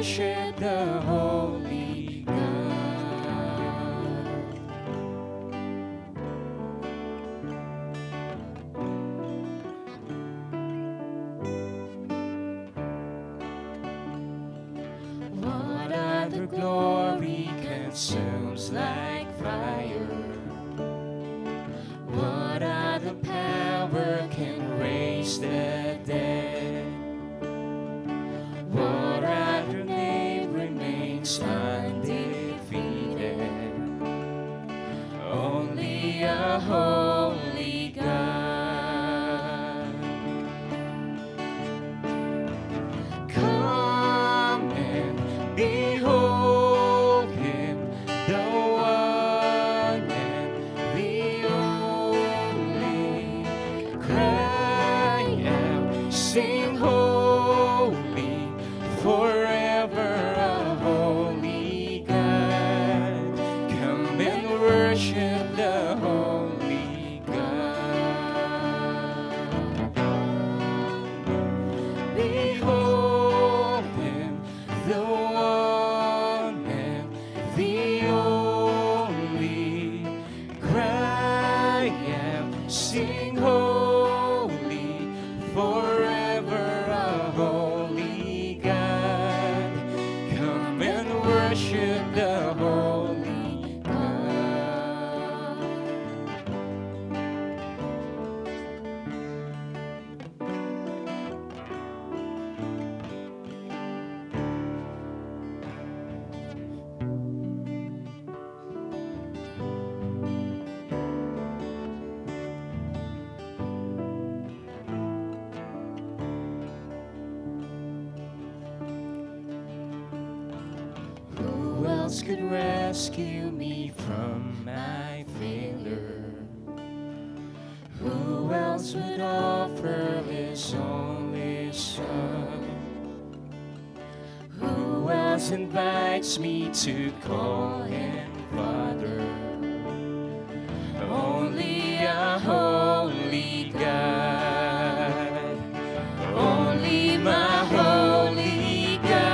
worship the Holy God. What other glory consumes like fire? What other power can raise the dead? What other name remains undefeated? Only a holy God. Come and behold Him, the one and the only. Cry out, sing holy, forever a holy God. Come and worship the holy God. Behold Him, the one and the only. Cry out, sing holy, forever a holy God. Come and worship the holy God. Who else could rescue me from my failure? Who else would offer His only Son? Who else invites me to call Him Father? Only a holy God. Only my holy God.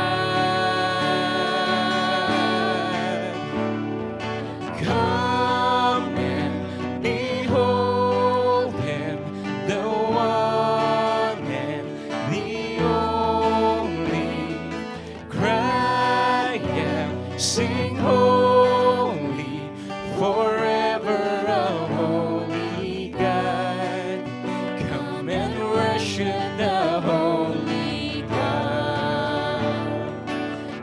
Come and behold Him, the one and the only. Cry out, sing holy, forever a holy God. Come and worship the holy God.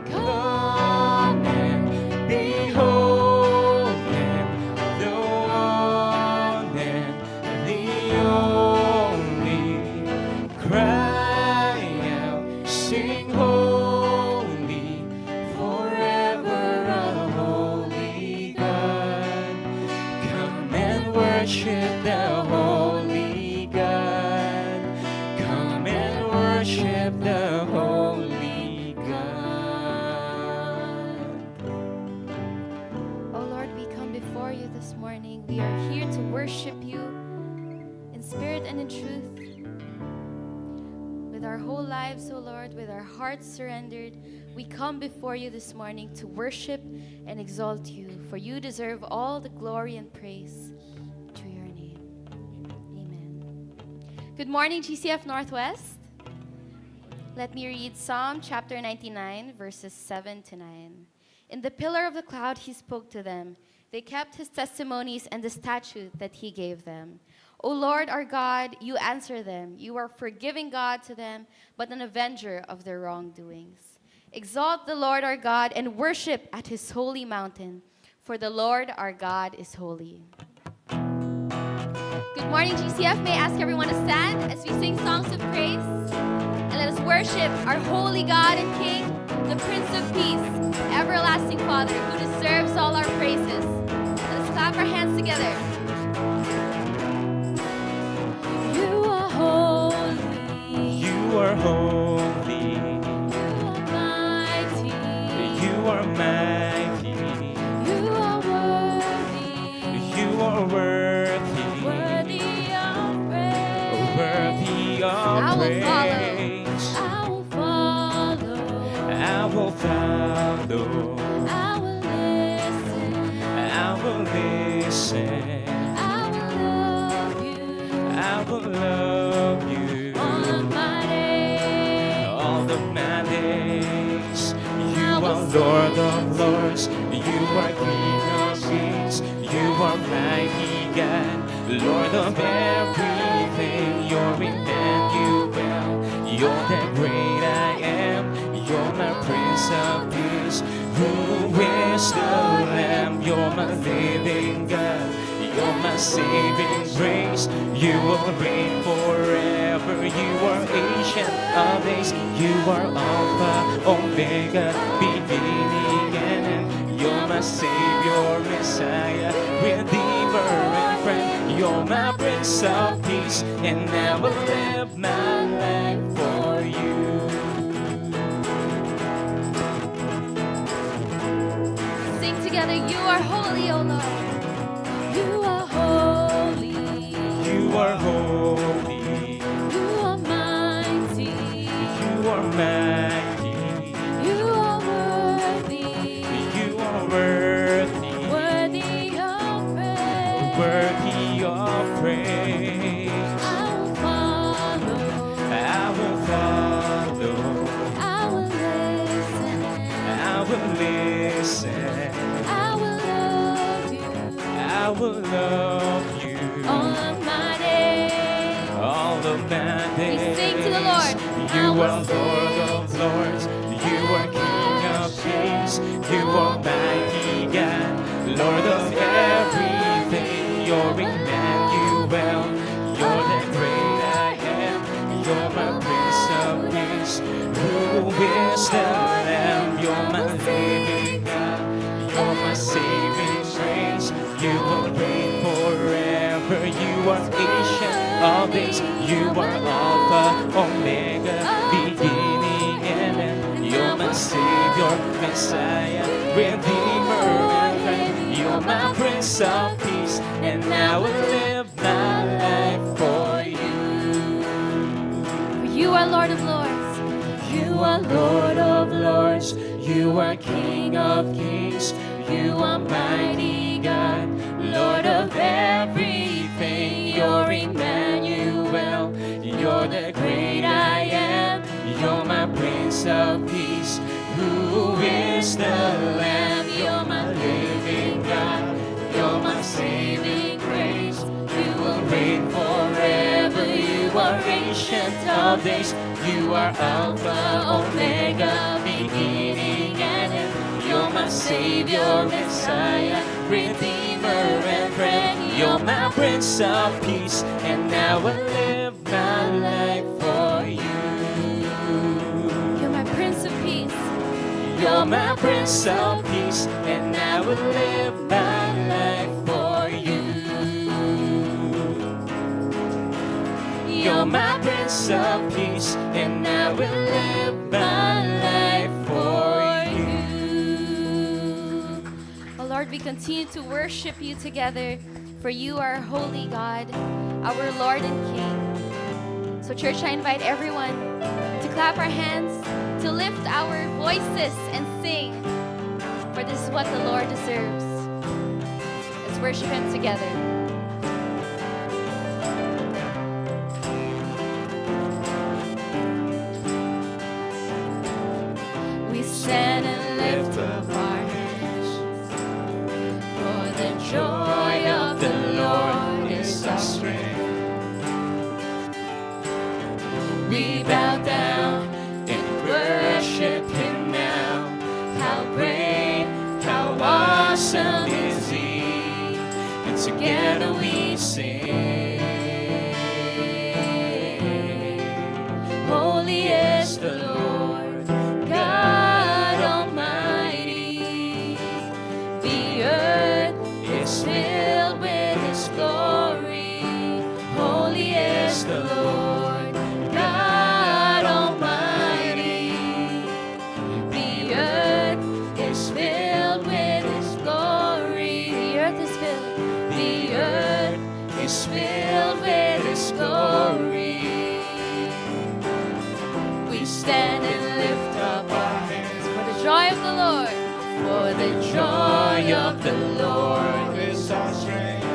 Come and behold Him, the one and the only. Cry out, sing holy, forever a holy God. Come and worship the holy God. Come and worship the holy God. Oh Lord, we come before you this morning. We are here to worship you in spirit and in truth. With our whole lives, oh Lord, with our hearts surrendered, we come before you this morning to worship and exalt you, for you deserve all the glory and praise to your name. Amen. Good morning, GCF Northwest. Let me read Psalm chapter 99, verses 7 to 9. In the pillar of the cloud he spoke to them. They kept his testimonies and the statute that he gave them. O Lord our God, you answer them. You are forgiving God to them, but an avenger of their wrongdoings. Exalt the Lord our God and worship at his holy mountain, for the Lord our God is holy. Good morning, GCF. May I ask everyone to stand as we sing songs of praise? And let us worship our holy God and King, the Prince of Peace, everlasting Father, who deserves all our praises. Let us clap our hands together. You are holy. You are holy. You are mighty. You are mighty. You are worthy. You are worthy. Worthy of praise. Worthy of I will praise. follow. I will follow. I will follow. I will listen. I will listen. I will love you. I will love you All of my days. all of my days. You I will are Lord of lords. You are King of kings. You are mighty God, Lord of everything. You're Emmanuel. You're the great I am. You're my Prince of Peace. Who is the Lamb? You're my living God. You're my saving grace. You will reign forever. You are ancient of days. You are Alpha, Omega, beginning and end. You're my Savior, Messiah, Redeemer and friend. You're my Prince of Peace, and I will live my life for you. Sing together. You are holy, O Lord. You are holy. You are holy. You are mighty. You are mighty. You are worthy. You are worthy. Worthy of praise. Worthy of praise. I will follow. I will follow. I will listen. I will listen. I will love you. I will love you All of my days. all of my days. We sing to the Lord. You are Lord of lords. You are King of kings. You are mighty God, Lord of everything. You're Emmanuel. You're the great I am. You're my Prince of Peace. Who is the Lamb? You're my living God. You're my saving grace. You will reign forever. You are ancient of days. You are Alpha, Omega, beginning and end. You're my Savior, Messiah, Redeemer and friend. You're my Prince of Peace, and I will live my life for you. For you are Lord of lords. You are Lord of lords. You are King of kings. You are mighty God, Lord of everything. You're Emmanuel. You're the great I am. You're my Prince of Peace. Who is the Lamb? You're my living God. You're my saving grace. You will reign forever. You are ancient of days. You are Alpha, Omega, beginning and end. You're my Savior, Messiah, Redeemer and friend. You're my Prince of Peace, and I will live my life for you. You're my Prince of Peace. You're my Prince of Peace, and I will live my life for you. You're my Prince of Peace, and I will live my life for you. Oh Lord, we continue to worship you together, for you are a holy God, our Lord and King. So church, I invite everyone to clap our hands, to lift our voices and sing, for this is what the Lord deserves. Let's worship him together. We stand and lift up our hands, for the joy of the Lord is our strength. We bow down and worship him now. How great, how awesome is he, and together we sing. Holy is the Lord, God Almighty. The earth is filled with his glory. Holy is the Lord, God Almighty. The earth is filled with his glory. The earth is filled. The earth is filled joy of the Lord. For the joy of the Lord is our strength.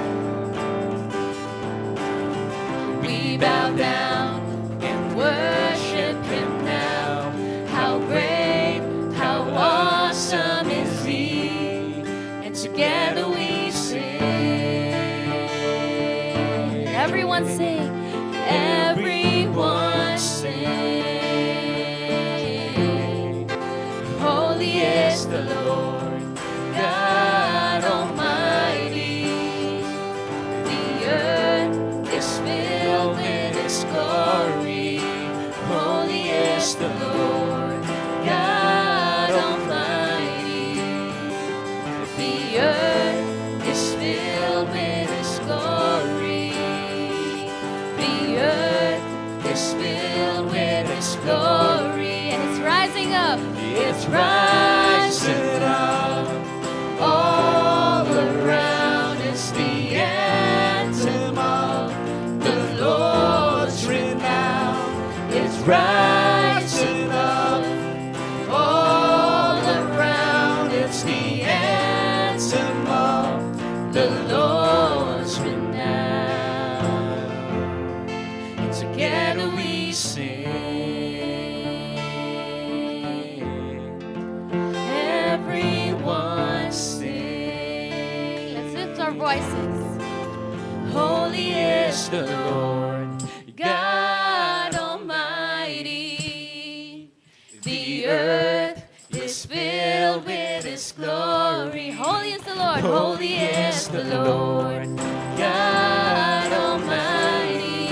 We bow down and worship Him now. How great, how awesome is He. And together we sing. Everyone sing. Everyone sing. Holy is the Lord, God Almighty. The earth is filled with His glory. Holy is the Lord, God Almighty. The earth is filled with His glory. The earth is filled with His glory. And it's rising up. It's rising up all around. It's the anthem of the Lord's renown. It's rising up all around. It's the anthem of the Lord's renown. And together we sing. Everyone sing. Let's lift our voices. Holy is the Lord, God Almighty. The earth is filled with His glory. Holy is the Lord. Holy is the Lord, God Almighty.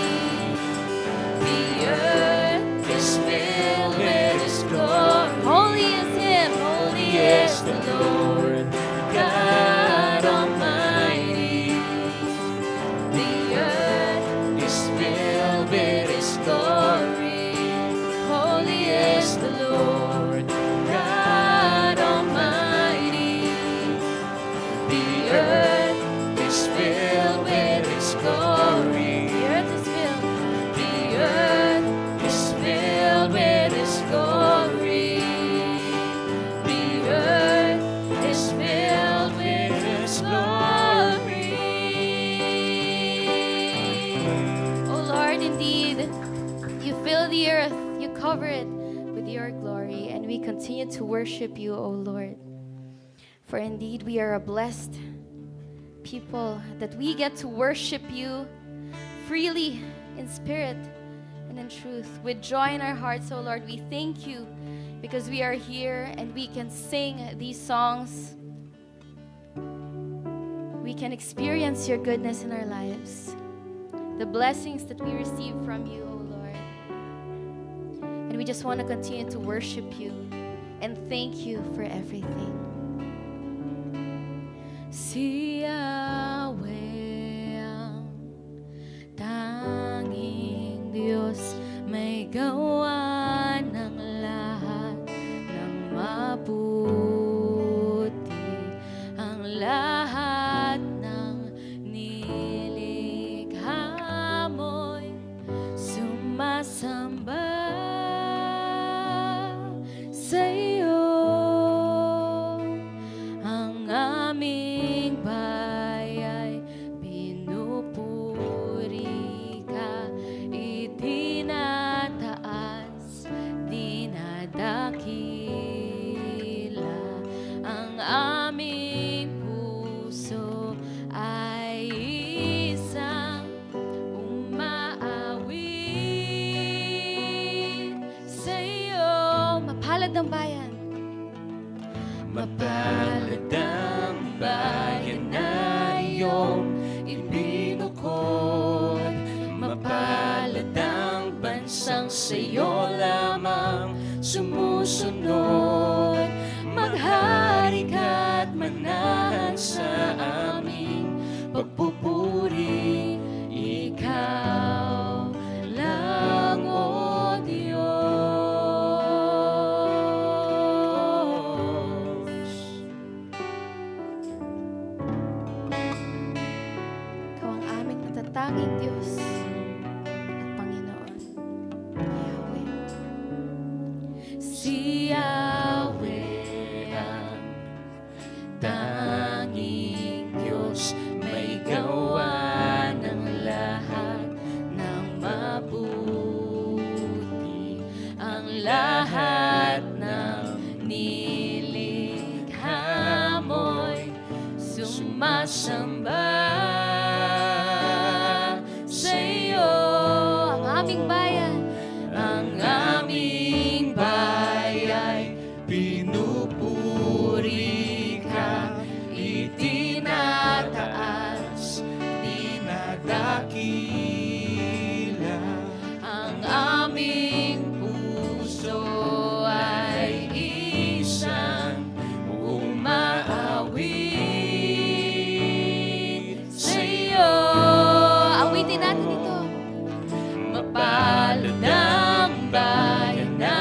The earth is filled with His glory. Holy is Him. Holy is the Lord, God Almighty. The earth is filled with His glory. Holy is the Lord, God Almighty. The earth is filled with His glory. The earth is filled. The earth is filled with His glory. The earth is filled with His glory. Oh Lord, indeed, you fill the earth, you cover it with your glory, and we continue to worship you, O Lord. For indeed, we are a blessed people that we get to worship you freely in spirit and in truth, with joy in our hearts, O Lord. We thank you because we are here and we can sing these songs. We can experience your goodness in our lives, the blessings that we receive from you, O Lord. And we just want to continue to worship you and thank you for everything. Si Yahweh ang tanging Diyos, may gawa ng lahat ng mabuti. Ang lahat ng nilikha mo'y sumasamba sa iyo. Ang aming bayay pinupuri ka, itinataas, dinadakila. Ang aming puso ay isang umaawit sa iyo. Mapalad ang bayan. Mapalad ang bayan na iyong ibinukod. Mapalad ang bansang sa'yo lamang sumusunod. Maghari ka at manahan sa aming pagpupuri. Ikaw lang, O Diyos. Ikaw ang aming natatanging Diyos at Panginoon, Yahweh. Si Yahweh sasamba sa'yo. Ang aming bayan, Ang aming bayan, pinupuri ka, itinataas, dinadakila. Ang aming puso ay isang umaawit sa'yo. awitin natin ito. Mapalad ang bayan na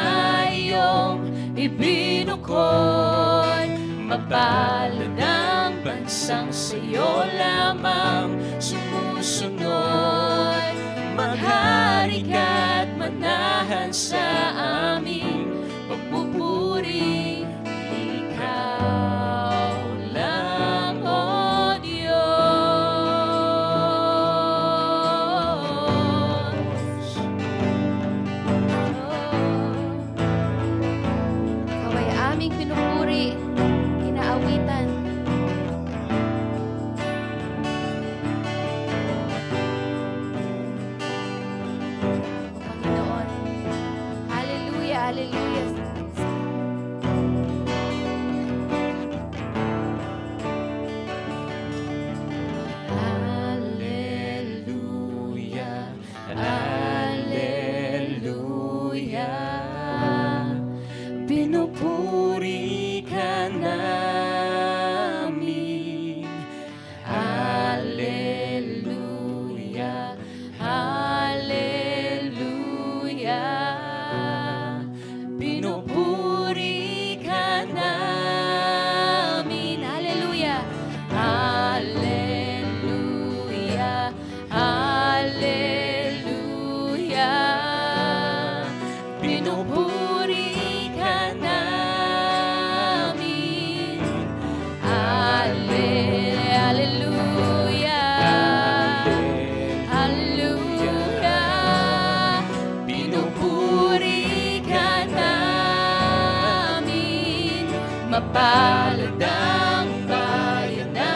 iyong ibinukod. Mapalad ang bansang sa'yo lamang sumusunod. Maghari ka't manahan sa aming pagpupuri. Ikaw lang, O Diyos. Ikaw ay aming pinupuri, inaawitan. Panginoon, hallelujah, hallelujah. Hallelujah, Hallelujah. Pinupuri ka namin. Hallelujah, Hallelujah. Pinupuri ka namin. Hallelujah. Hallelujah, Hallelujah. Pinupuri ka namin. Hallelujah, Hallelujah. Pinupuri ka namin. Mapalad ang bayan na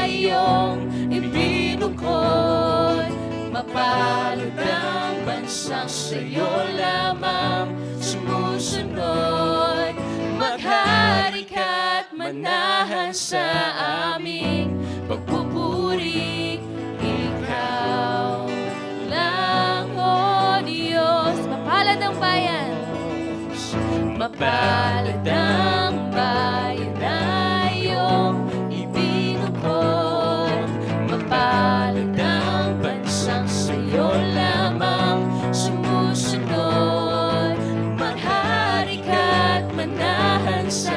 iyong ibinukod. Mapalad ang bansang sa'yo lamang sumusunod. Maghari ka't manahan sa aming pagpupuri. Ikaw lang, O Diyos. Mapalad ang bayan. Mapalad ang bayan na iyong ibinukod. Mapalad ang bansang sa'yo lamang sumusunod. Maghari ka't manahan sa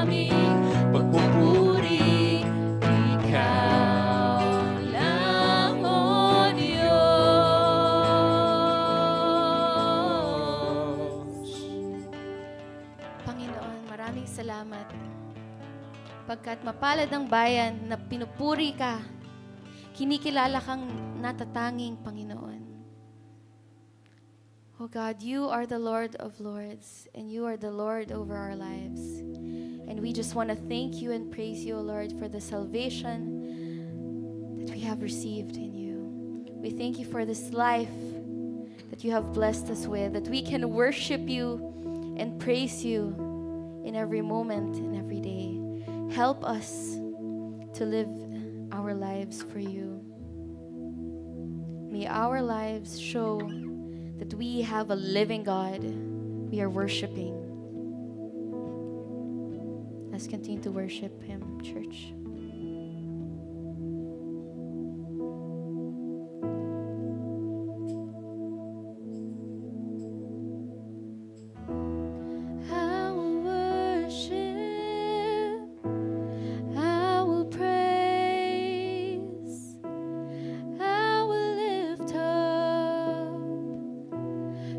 aming pagpupuri. Ikaw lang, O Diyos. Panginoon, maraming salamat. Pagkat mapalad ang bayan na pinupuri ka, kinikilala kang natatanging Panginoon. Oh God, you are the Lord of Lords, and you are the Lord over our lives. And we just want to thank you and praise you, O Lord, for the salvation that we have received in you. We thank you for this life that you have blessed us with, that we can worship you and praise you in every moment and every day. Help us to live our lives for you. May our lives show that we have a living God we are worshiping. Let's continue to worship Him, church. I will worship, I will praise, I will lift up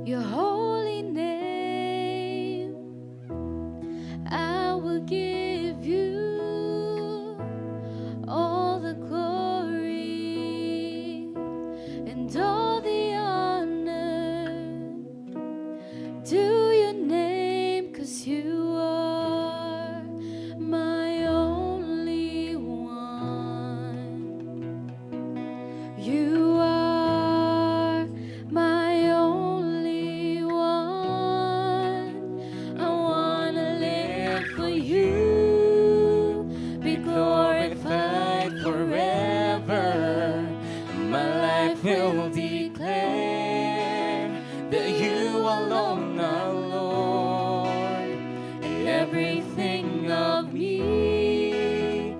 your holy name. I will give you all the glory and all the honor. Do your name, 'cause you are my only one. everything of me.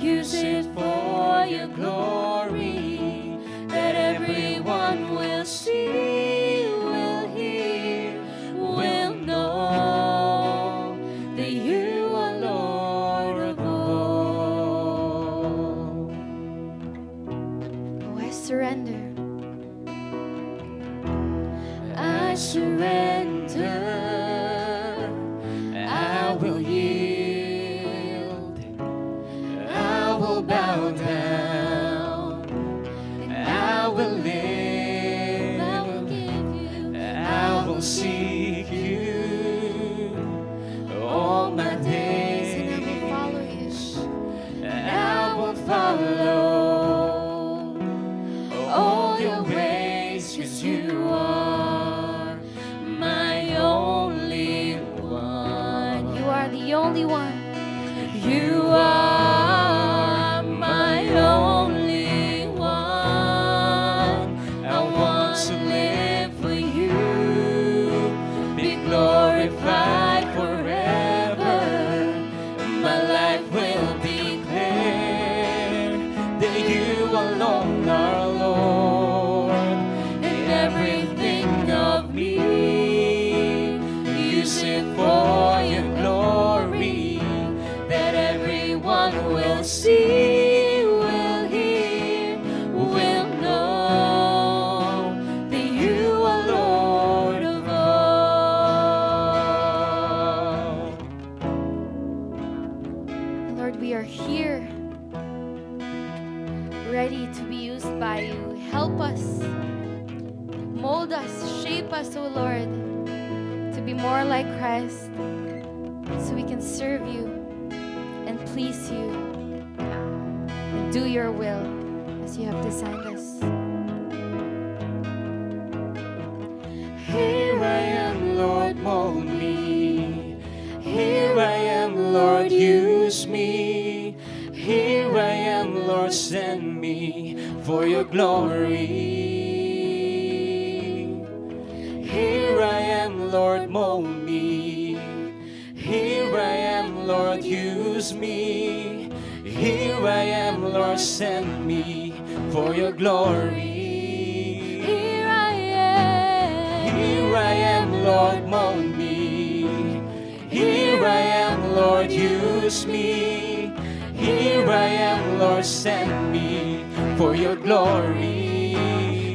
Use it for your glory, that everyone will see, will hear, will know that you are Lord of all. Oh, I surrender. I surrender. I will yield. I will bow down. I will live. I will give you. I will seek you all my days. And I will follow you. I will follow all your ways, 'cause you are my only one. You are the only one. You are my only one. I want to live for you, be glorified forever. My life will declare that you alone are Lord, and everything of me. Use it for your glory, that everyone will see, will hear, will know that you are Lord of all. Lord, we are here, ready to be used by you. Help us, mold us, shape us, O Lord, to be more like Christ, so we can serve you and please you and do your will as you have designed us. Here I am, Lord, mold me. Here I am, Lord, use me. Here I am, Lord, send me for your glory. Here I am, Lord, mold me. Here I am, Lord, use me. Here I am, Lord, send me for your glory. Here I am. Here I am, Lord, mold me. Here I am, Lord, use me. Here I am, Lord, send me for your glory.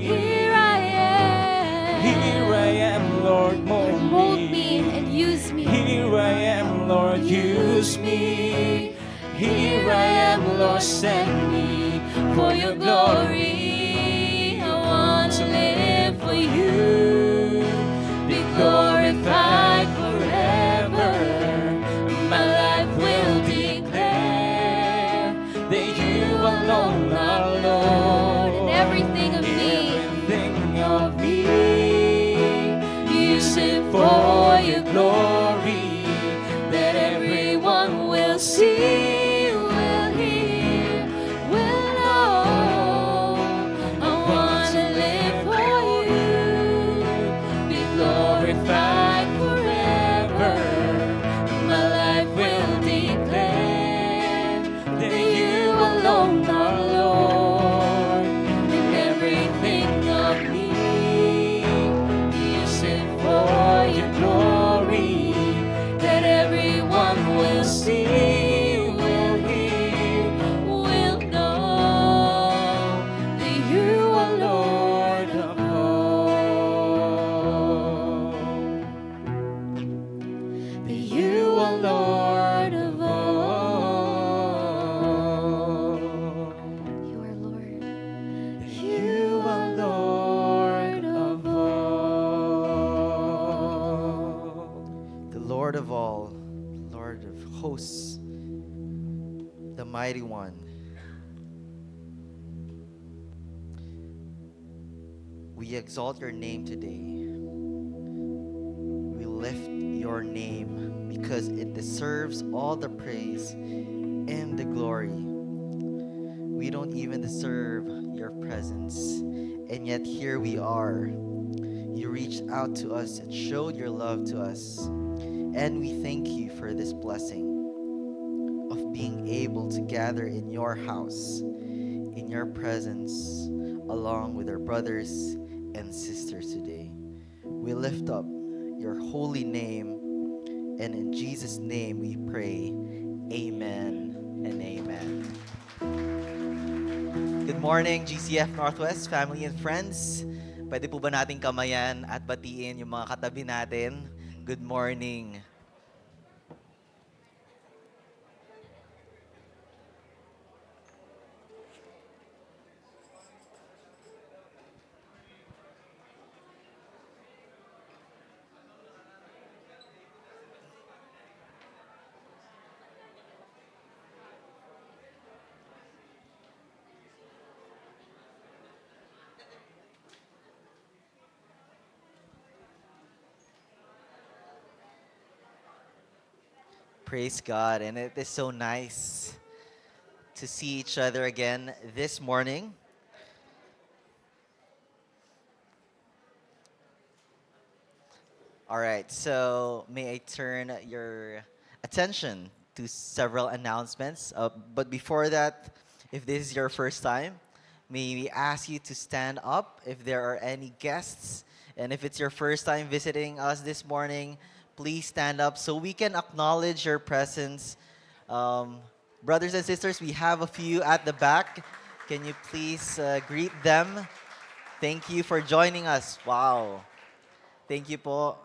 Here I am. Here I am, Lord, mold Mold me and use me. Here I am, Lord, use me. Here I am, Lord, send me for your glory. I want to live for you, be glorified forever. My life will declare that you alone are Lord. And everything of me. Everything of me. Use it for your glory, that everyone will see, will hear, will know. I want to live for you, be glorified forever. My life will declare that you alone are Lord, and everything of me. Use it for your glory, that everyone will see, will hear, will know that you are Lord of all. That you are Lord of all. You are Lord. You are Lord of all. The Lord of all, Lord of hosts, the mighty one. We exalt your name today. We lift your name because it deserves all the praise and the glory. We don't even deserve your presence, and yet here we are. You reached out to us and showed your love to us. And we thank you for this blessing of being able to gather in your house, in your presence, along with our brothers and sisters today. We lift up your holy name, and in Jesus' name we pray. Amen and amen. Good morning, GCF Northwest family and friends. Pwede po ba nating kamayan at batiin yung mga katabi natin? Good morning. Praise God. And it is so nice to see each other again this morning. All right, so may I turn your attention to several announcements. But before that, if this is your first time, may we ask you to stand up if there are any guests. And if it's your first time visiting us this morning, please stand up so we can acknowledge your presence. Um, Brothers and sisters, we have a few at the back. Can you please greet them? Thank you for joining us. Wow. Thank you po.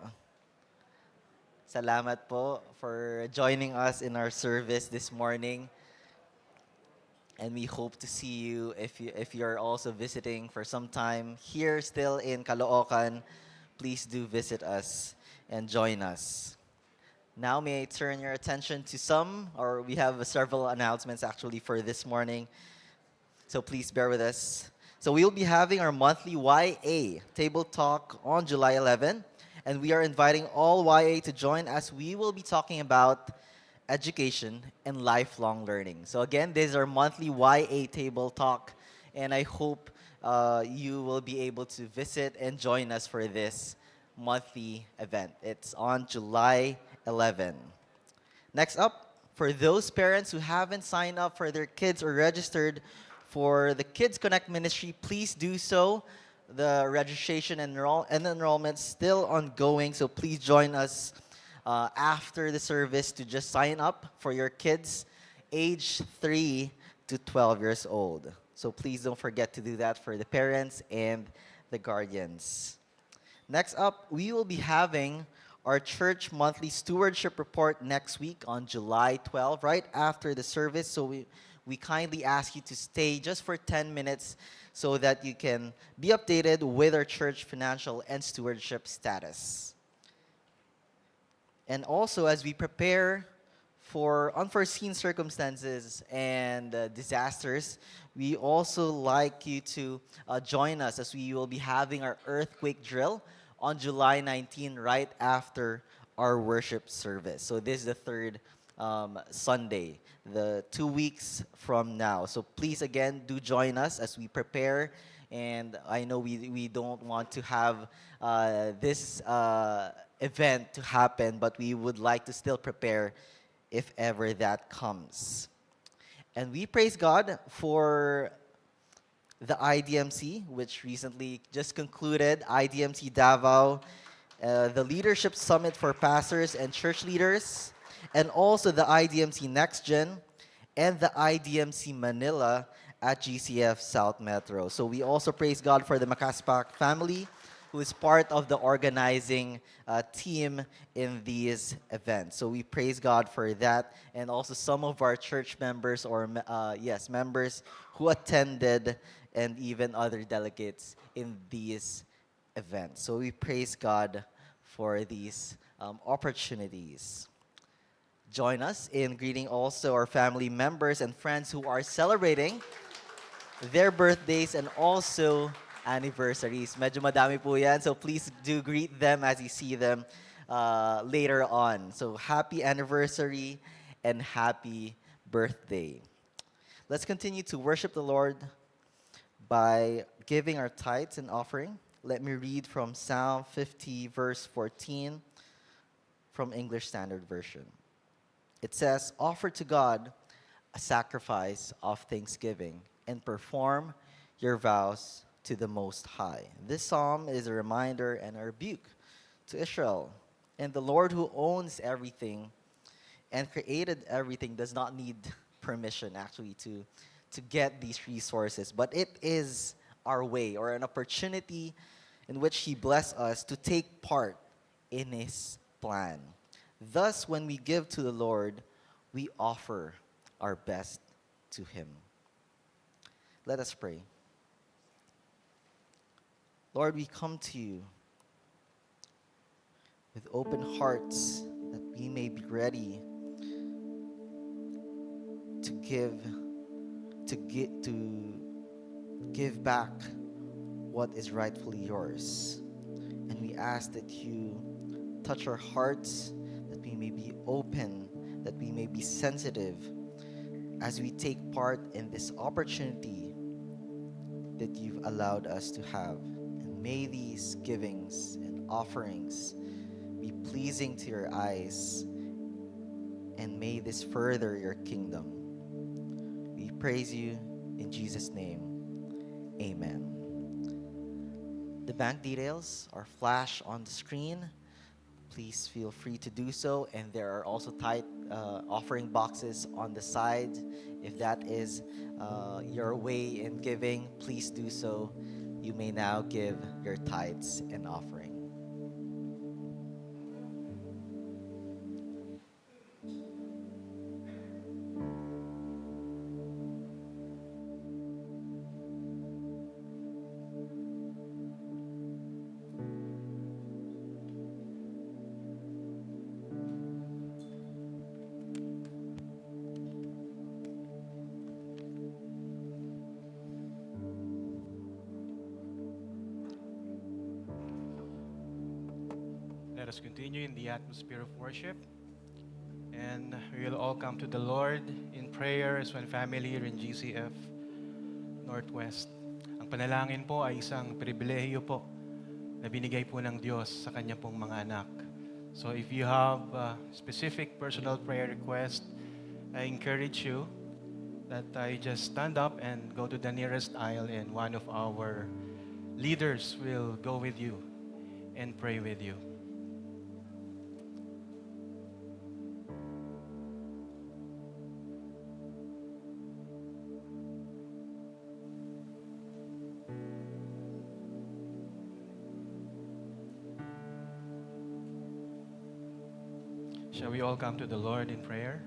Salamat po for joining us in our service this morning. And we hope to see you if you're also visiting for some time here still in Caloocan. Please do visit us and join us. Now may I turn your attention to we have several announcements actually for this morning. So please bear with us. So we'll be having our monthly YA table talk on July 11. And we are inviting all YA to join as we will be talking about education and lifelong learning. So again, this is our monthly YA table talk. And I hope you will be able to visit and join us for this monthly event. It's on July 11. Next up, for those parents who haven't signed up for their kids or registered for the Kids Connect ministry, please do so. The registration and enrollment still ongoing, so please join us after the service to just sign up for your kids age 3 to 12 years old. So please don't forget to do that for the parents and the guardians. Next up, we will be having our church monthly stewardship report next week on July 12, right after the service. So we kindly ask you to stay just for 10 minutes so that you can be updated with our church financial and stewardship status. And also, as we prepare for unforeseen circumstances and disasters, we also like you to join us as we will be having our earthquake drill on July 19, right after our worship service. So this is the third Sunday, the 2 weeks from now. So please, again, do join us as we prepare. And I know we don't want to have this event to happen, but we would like to still prepare if ever that comes. And we praise God for the IDMC, which recently just concluded, IDMC Davao, the Leadership Summit for Pastors and Church Leaders, and also the IDMC Next Gen, and the IDMC Manila at GCF South Metro. So we also praise God for the Makaspak family, who is part of the organizing team in these events. So we praise God for that, and also some of our church members, members who attended, and even other delegates in these events. So we praise God for these opportunities. Join us in greeting also our family members and friends who are celebrating their birthdays and also anniversaries. Medyo madami po yan, so please do greet them as you see them later on. So happy anniversary and happy birthday. Let's continue to worship the Lord by giving our tithes and offering. Let me read from Psalm 50, verse 14. from English Standard Version. It says, "Offer to God a sacrifice of thanksgiving and perform your vows to the Most High." This psalm is a reminder and a rebuke to Israel. And the Lord who owns everything and created everything does not need permission actually to get these resources, but it is our way or an opportunity in which He bless us to take part in His plan. Thus, when we give to the Lord, we offer our best to Him. Let us pray. Lord, we come to you with open hearts that we may be ready to give back what is rightfully yours. And we ask that you touch our hearts, that we may be open, that we may be sensitive as we take part in this opportunity that you've allowed us to have. And may these givings and offerings be pleasing to your eyes, and may this further your kingdom. We praise you in Jesus' name. Amen. The bank details are flashed on the screen. Please feel free to do so. And there are also tithe offering boxes on the side. If that is your way in giving, please do so. You may now give your tithes and offering. Let us continue in the atmosphere of worship. And we will all come to the Lord in prayer as one family here in GCF Northwest. Ang panalangin po ay isang pribilehiyo po na binigay po ng Diyos sa Kanya pong mga anak. So if you have a specific personal prayer request, I encourage you that you just stand up and go to the nearest aisle, and one of our leaders will go with you and pray with you. Shall we all come to the Lord in prayer?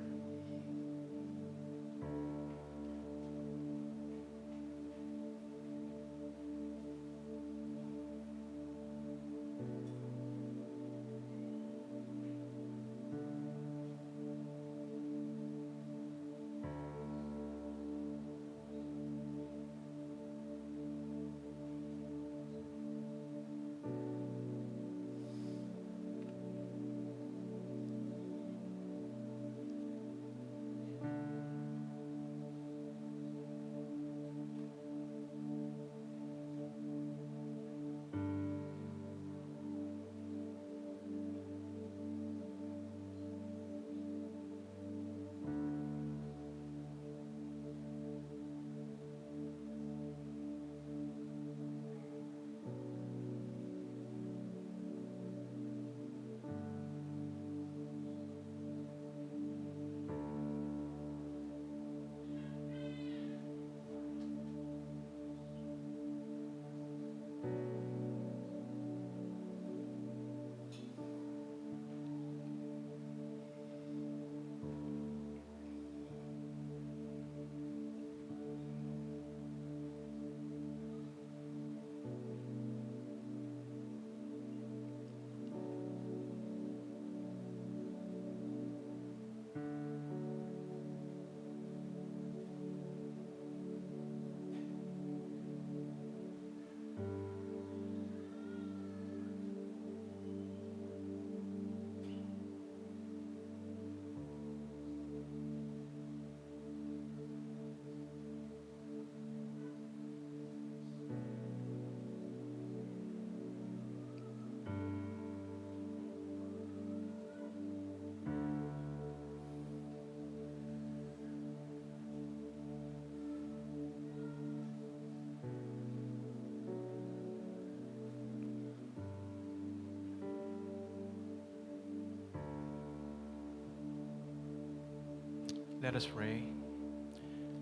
Let us pray.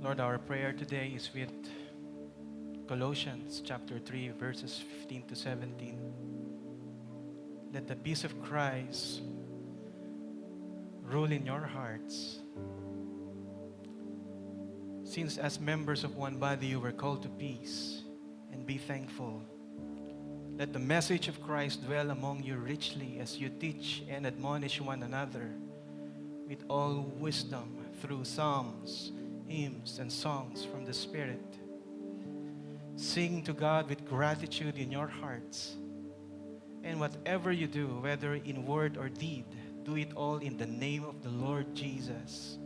Lord, our prayer today is with Colossians chapter 3, verses 15 to 17. Let the peace of Christ rule in your hearts. Since as members of one body you were called to peace, and be thankful. Let the message of Christ dwell among you richly as you teach and admonish one another with all wisdom through psalms, hymns, and songs from the Spirit. Sing to God with gratitude in your hearts. And whatever you do, whether in word or deed, do it all in the name of the Lord Jesus,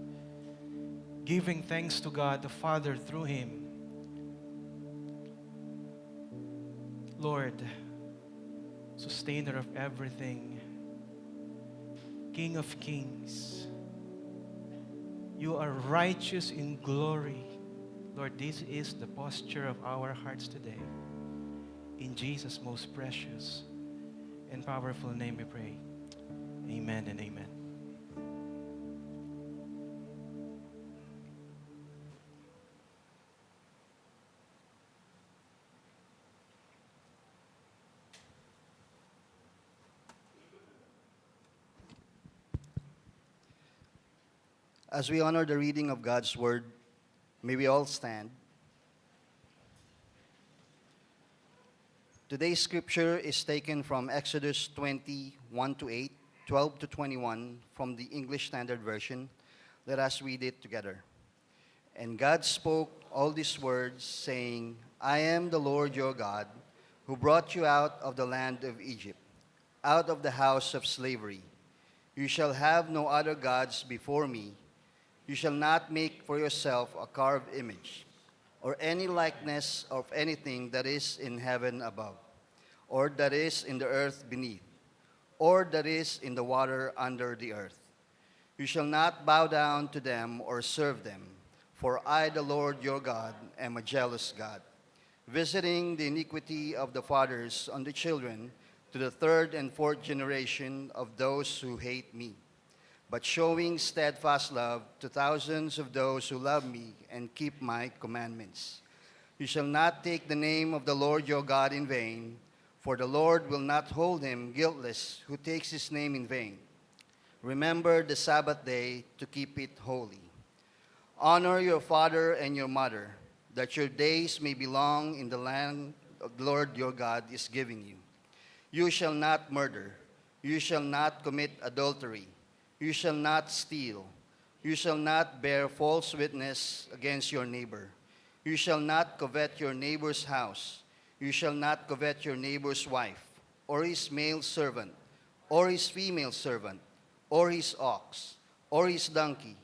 giving thanks to God the Father through Him. Lord, sustainer of everything, King of kings, you are righteous in glory. Lord, this is the posture of our hearts today. In Jesus' most precious and powerful name we pray. Amen and amen. As we honor the reading of God's Word, may we all stand. Today's scripture is taken from Exodus 20:1 to 8, 12 to 21 from the English Standard Version. Let us read it together. And God spoke all these words, saying, I am the Lord your God, who brought you out of the land of Egypt, out of the house of slavery. You shall have no other gods before me. You shall not make for yourself a carved image, or any likeness of anything that is in heaven above, or that is in the earth beneath, or that is in the water under the earth. You shall not bow down to them or serve them, for I, the Lord your God, am a jealous God, visiting the iniquity of the fathers on the children to the third and fourth generation of those who hate me, but showing steadfast love to thousands of those who love me and keep my commandments. You shall not take the name of the Lord your God in vain, for the Lord will not hold him guiltless who takes his name in vain. Remember the Sabbath day to keep it holy. Honor your father and your mother, that your days may be long in the land the Lord your God is giving you. You shall not murder. You shall not commit adultery. You shall not steal. You shall not bear false witness against your neighbor. You shall not covet your neighbor's house. You shall not covet your neighbor's wife, or his male servant, or his female servant, or his ox, or his donkey,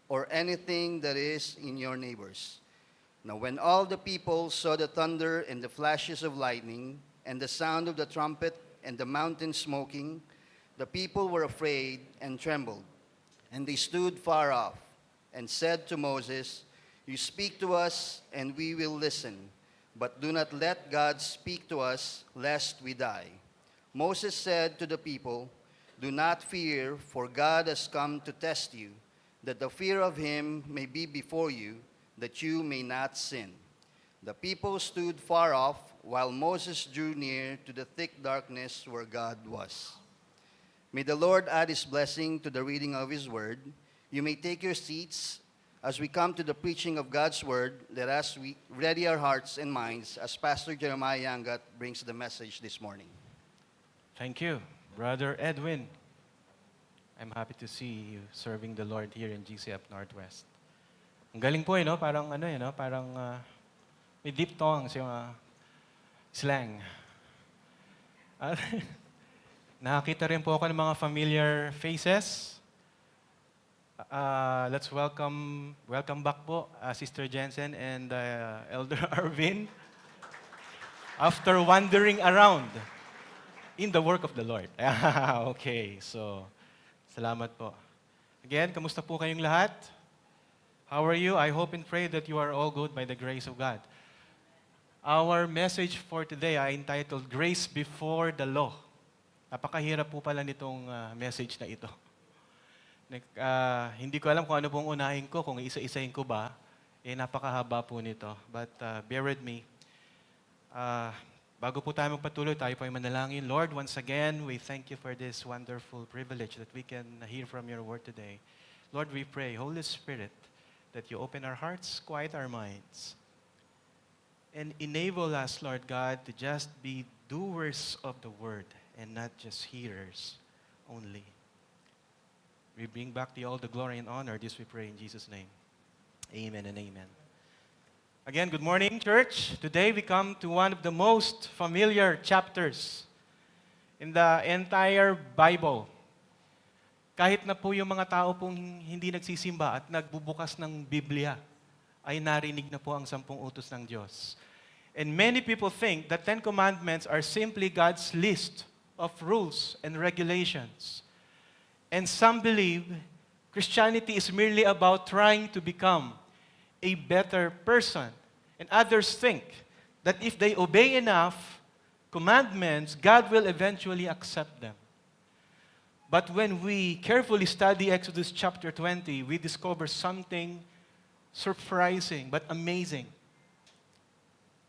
or anything that is in your neighbor's. Now when all the people saw the thunder and the flashes of lightning, and the sound of the trumpet and the mountain smoking, the people were afraid and trembled, and they stood far off, and said to Moses, You speak to us, and we will listen, but do not let God speak to us, lest we die. Moses said to the people, Do not fear, for God has come to test you, that the fear of him may be before you, that you may not sin. The people stood far off, while Moses drew near to the thick darkness where God was. May the Lord add his blessing to the reading of his word. You may take your seats. As we come to the preaching of God's word, let us ready our hearts and minds as Pastor Jeremiah Yangat brings the message this morning. Thank you, Brother Edwin. I'm happy to see you serving the Lord here in GCF Northwest. Ang galing po, no? Parang no? Parang may deep tongues yung slang. Nakakita rin po ako ng mga familiar faces. Let's welcome back po Sister Jensen and Elder Arvin after wandering around in the work of the Lord. Okay, so salamat po. Again, kamusta po kayong lahat? How are you? I hope and pray that you are all good by the grace of God. Our message for today ay entitled Grace Before the Law. Napakahirap po pala nitong message na ito. Hindi ko alam kung ano pong unahin ko, kung isa-isahin ko ba. Napakahaba po nito. But bear with me. Bago po tayo magpatuloy, tayo po ay manalangin. Lord, once again, we thank you for this wonderful privilege that we can hear from your word today. Lord, we pray, Holy Spirit, that you open our hearts, quiet our minds, and enable us, Lord God, to just be doers of the word and not just hearers only. We bring back to you all the glory and honor. This we pray in Jesus' name. Amen and amen. Again, good morning, church. Today we come to one of the most familiar chapters in the entire Bible. Kahit na po yung mga tao pong hindi nagsisimba at nagbubukas ng Biblia, ay narinig na po ang 10 utos ng Diyos. And many people think that 10 Commandments are simply God's list of rules and regulations. And some believe Christianity is merely about trying to become a better person. And others think that if they obey enough commandments, God will eventually accept them. But when we carefully study Exodus chapter 20, we discover something surprising but amazing.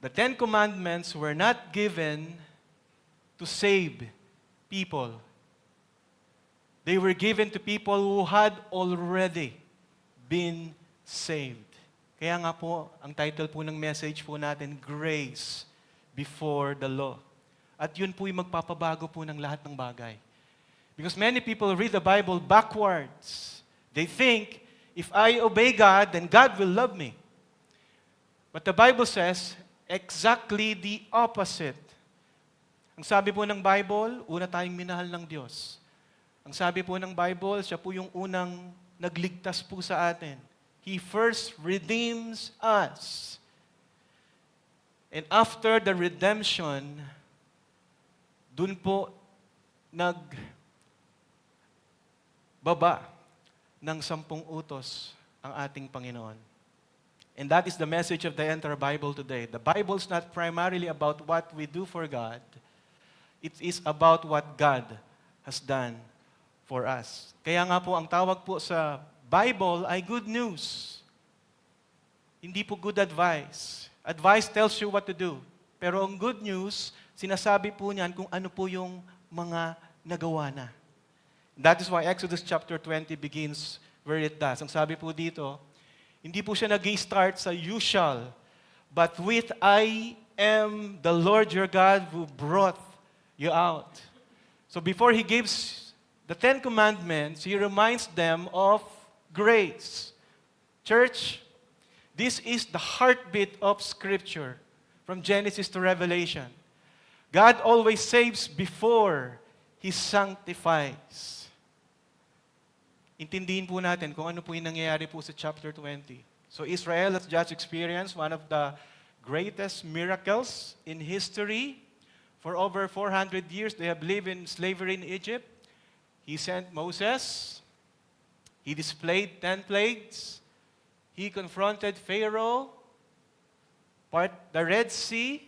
The 10 Commandments were not given to save people. They were given to people who had already been saved. Kaya nga po, ang title po ng message po natin, Grace Before the Law. At yun po yung magpapabago po ng lahat ng bagay. Because many people read the Bible backwards. They think, if I obey God, then God will love me. But the Bible says, exactly the opposite. Ang sabi po ng Bible, una tayong minahal ng Diyos. Ang sabi po ng Bible, siya po yung unang nagligtas po sa atin. He first redeems us. And after the redemption, dun po baba ng 10 utos ang ating Panginoon. And that is the message of the entire Bible today. The Bible is not primarily about what we do for God. It is about what God has done for us. Kaya nga po, ang tawag po sa Bible ay good news. Hindi po good advice. Advice tells you what to do. Pero ang good news, sinasabi po niyan kung ano po yung mga nagawa na. That is why Exodus chapter 20 begins where it does. Ang sabi po dito, hindi po siya nag-start sa usual, but with I am the Lord your God who brought you out. So before He gives the 10 Commandments, He reminds them of grace. Church, this is the heartbeat of Scripture from Genesis to Revelation. God always saves before He sanctifies. Intindihin po natin kung ano po yung nangyayari po sa chapter 20. So Israel has just experienced one of the greatest miracles in history. For over 400 years, they have lived in slavery in Egypt. He sent Moses. He displayed 10 plagues. He confronted Pharaoh, part the Red Sea.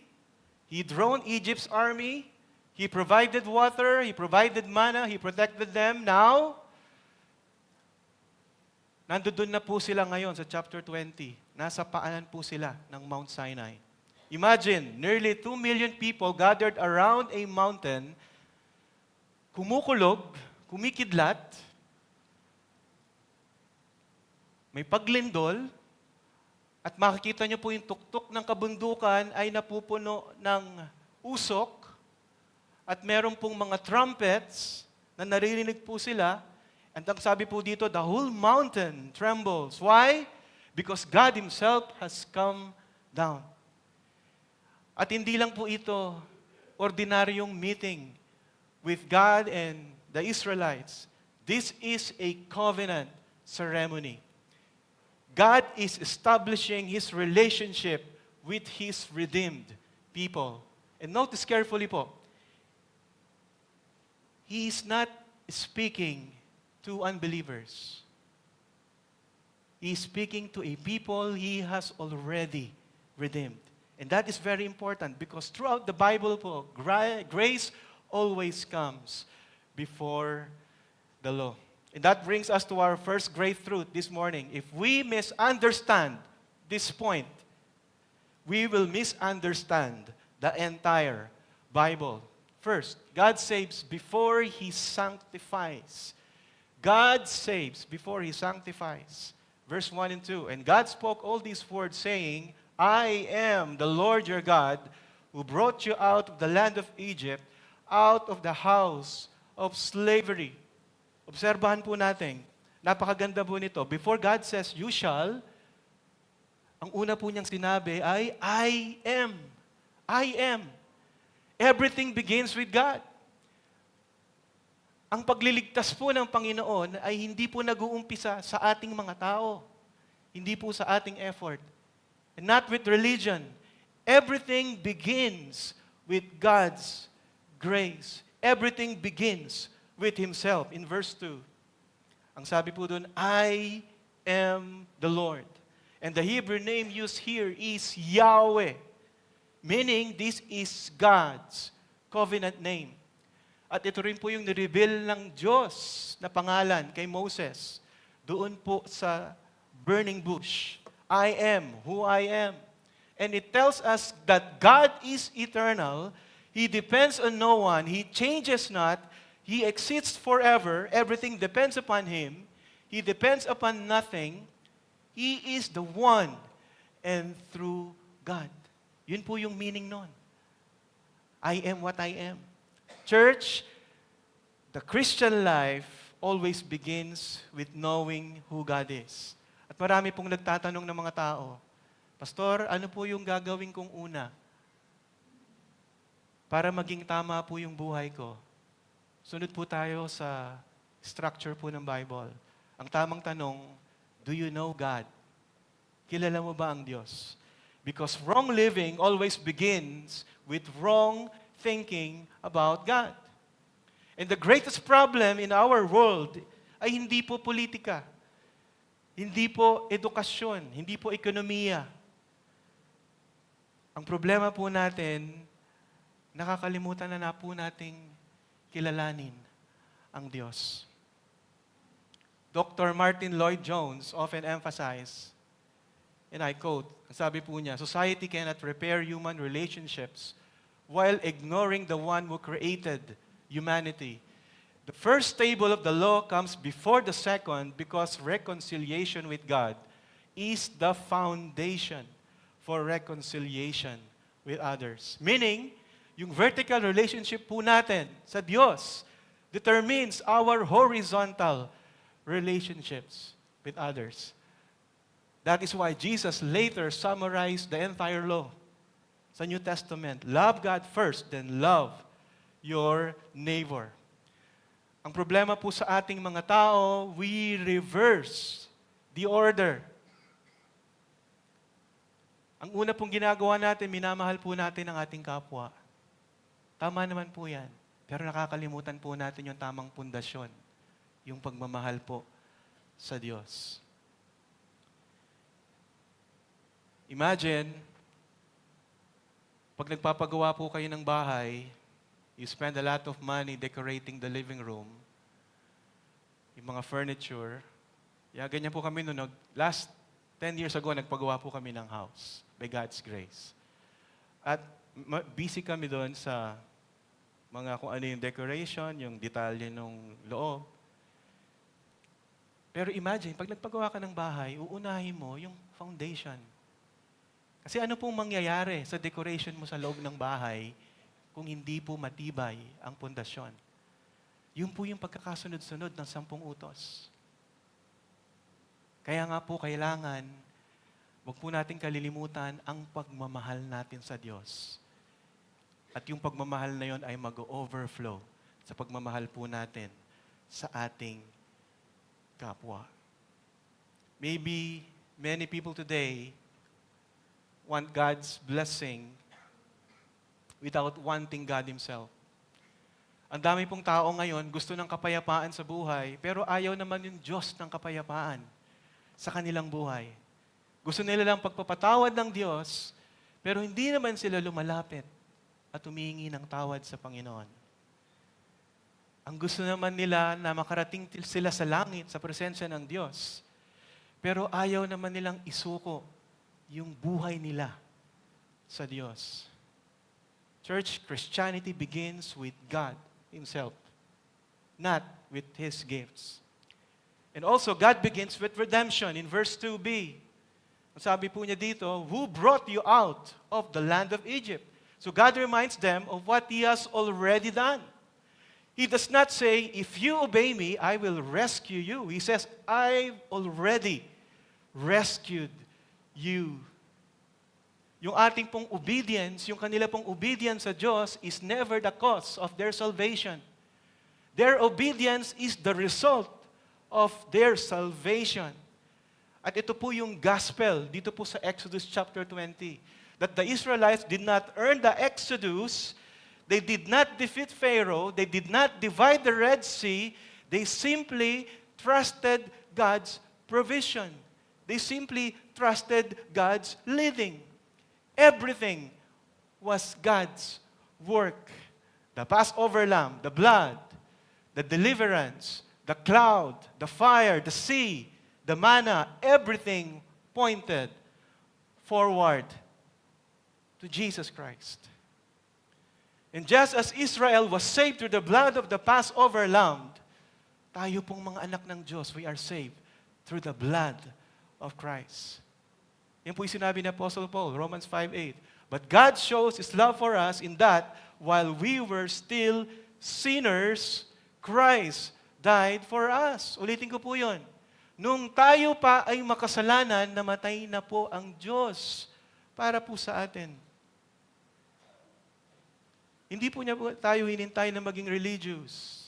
He drowned Egypt's army. He provided water. He provided manna. He protected them. Now, nandoon na po sila ngayon sa chapter 20. Nasa paanan po sila ng Mount Sinai. Imagine, nearly 2 million people gathered around a mountain, kumukulog, kumikidlat, may paglindol, at makikita niyo po yung tuktok ng kabundukan ay napupuno ng usok, at meron pong mga trumpets na naririnig po sila. And ang sabi po dito, the whole mountain trembles. Why? Because God Himself has come down. At hindi lang po ito ordinaryong meeting with God and the Israelites. This is a covenant ceremony. God is establishing His relationship with His redeemed people. And notice carefully po, He is not speaking to unbelievers. He is speaking to a people He has already redeemed. And that is very important because throughout the Bible po, grace always comes before the law. And that brings us to our first great truth this morning. If we misunderstand this point, we will misunderstand the entire Bible. First, God saves before He sanctifies. God saves before He sanctifies. Verse 1 and 2. And God spoke all these words, saying, I am the Lord your God, who brought you out of the land of Egypt, out of the house of slavery. Obserbahan po natin, napakaganda po nito. Before God says, you shall, ang una po niyang sinabi ay, I am. I am. Everything begins with God. Ang pagliligtas po ng Panginoon ay hindi po nag-uumpisa sa ating mga tao. Hindi po sa ating effort. And not with religion. Everything begins with God's grace. Everything begins with Himself. In verse 2, ang sabi po doon, I am the Lord. And the Hebrew name used here is Yahweh. Meaning, this is God's covenant name. At ito rin po yung nireveal ng Diyos na pangalan kay Moses. Doon po sa burning bush. I am who I am. And it tells us that God is eternal. He depends on no one. He changes not. He exists forever. Everything depends upon Him. He depends upon nothing. He is the one and through God. Yun po yung meaning nun. I am what I am. Church, the Christian life always begins with knowing who God is. At marami pong nagtatanong ng mga tao, Pastor, ano po yung gagawin kong una para maging tama po yung buhay ko? Sunod po tayo sa structure po ng Bible. Ang tamang tanong, do you know God? Kilala mo ba ang Diyos? Because wrong living always begins with wrong thinking about God. And the greatest problem in our world ay hindi po politika, hindi po edukasyon, hindi po ekonomiya. Ang problema po natin, nakakalimutan na po nating kilalanin ang Diyos. Dr. Martin Lloyd-Jones often emphasized, and I quote, sabi po niya, society cannot repair human relationships while ignoring the one who created humanity. The first table of the law comes before the second because reconciliation with God is the foundation for reconciliation with others. Meaning, yung vertical relationship po natin sa Diyos determines our horizontal relationships with others. That is why Jesus later summarized the entire law sa New Testament. Love God first, then love your neighbor. Ang problema po sa ating mga tao, we reverse the order. Ang una pong ginagawa natin, minamahal po natin ang ating kapwa. Tama naman po yan. Pero nakakalimutan po natin yung tamang pundasyon, yung pagmamahal po sa Diyos. Imagine, pag nagpapagawa po kayo ng bahay, you spend a lot of money decorating the living room, yung mga furniture. Ganyan po kami noon. Last 10 years ago, nagpagawa po kami ng house by God's grace. At busy kami doon sa mga kung ano yung decoration, yung detalye ng loob. Pero imagine, pag nagpagawa ka ng bahay, uunahin mo yung foundation. Kasi ano pong mangyayari sa decoration mo sa loob ng bahay kung hindi po matibay ang pundasyon? Yun po yung pagkakasunod-sunod ng 10 utos. Kaya nga po kailangan, huwag po natin kalilimutan ang pagmamahal natin sa Diyos. At yung pagmamahal na yon ay mag-overflow sa pagmamahal po natin sa ating kapwa. Maybe many people today want God's blessing without wanting God Himself. Ang dami pong tao ngayon gusto ng kapayapaan sa buhay, pero ayaw naman yung Diyos ng kapayapaan sa kanilang buhay. Gusto nila lang pagpapatawad ng Diyos, pero hindi naman sila lumalapit at humihingi ng tawad sa Panginoon. Ang gusto naman nila na makarating sila sa langit, sa presensya ng Diyos. Pero ayaw naman nilang isuko yung buhay nila sa Diyos. Church, Christianity begins with God Himself, not with His gifts. And also, God begins with redemption in verse 2b. Ang sabi po niya dito, who brought you out of the land of Egypt? So God reminds them of what He has already done. He does not say, if you obey me, I will rescue you. He says, I've already rescued you. Yung ating pong obedience, yung kanila pong obedience sa Diyos is never the cause of their salvation. Their obedience is the result of their salvation. At ito po yung gospel dito po sa Exodus chapter 20. That the Israelites did not earn the Exodus. They did not defeat Pharaoh. They did not divide the Red Sea. They simply trusted God's provision. They simply trusted God's leading. Everything was God's work. The Passover lamb, the blood, the deliverance, the cloud, the fire, the sea, the manna, everything pointed forward to Jesus Christ. And just as Israel was saved through the blood of the Passover lamb, tayo pong mga anak ng Diyos, we are saved through the blood of Christ. Yan po yung sinabi ni Apostle Paul, Romans 5:8. But God shows His love for us in that while we were still sinners, Christ died for us. Ulitin ko po yun. Nung tayo pa ay makasalanan, namatay na po ang Diyos para po sa atin. Hindi po niya po tayo hinintay na maging religious.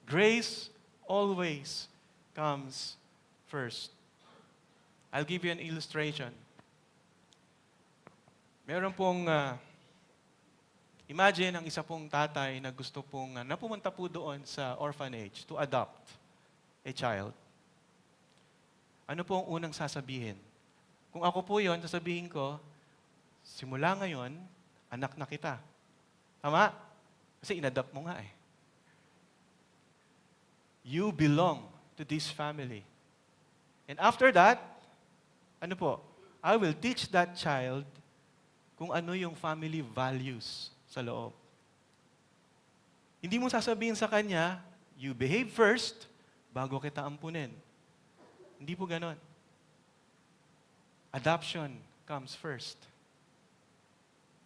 Grace always comes first. I'll give you an illustration. Meron pong, imagine ang isa pong tatay na gusto pong, napumunta po doon sa orphanage to adopt a child. Ano po ang unang sasabihin? Kung ako po yon, sasabihin ko, simula ngayon, anak na kita. Tama? Kasi inadopt mo nga eh. You belong to this family. And after that, ano po? I will teach that child kung ano yung family values sa loob. Hindi mo sasabihin sa kanya, you behave first bago kita ampunin. Hindi po ganon. Adoption comes first.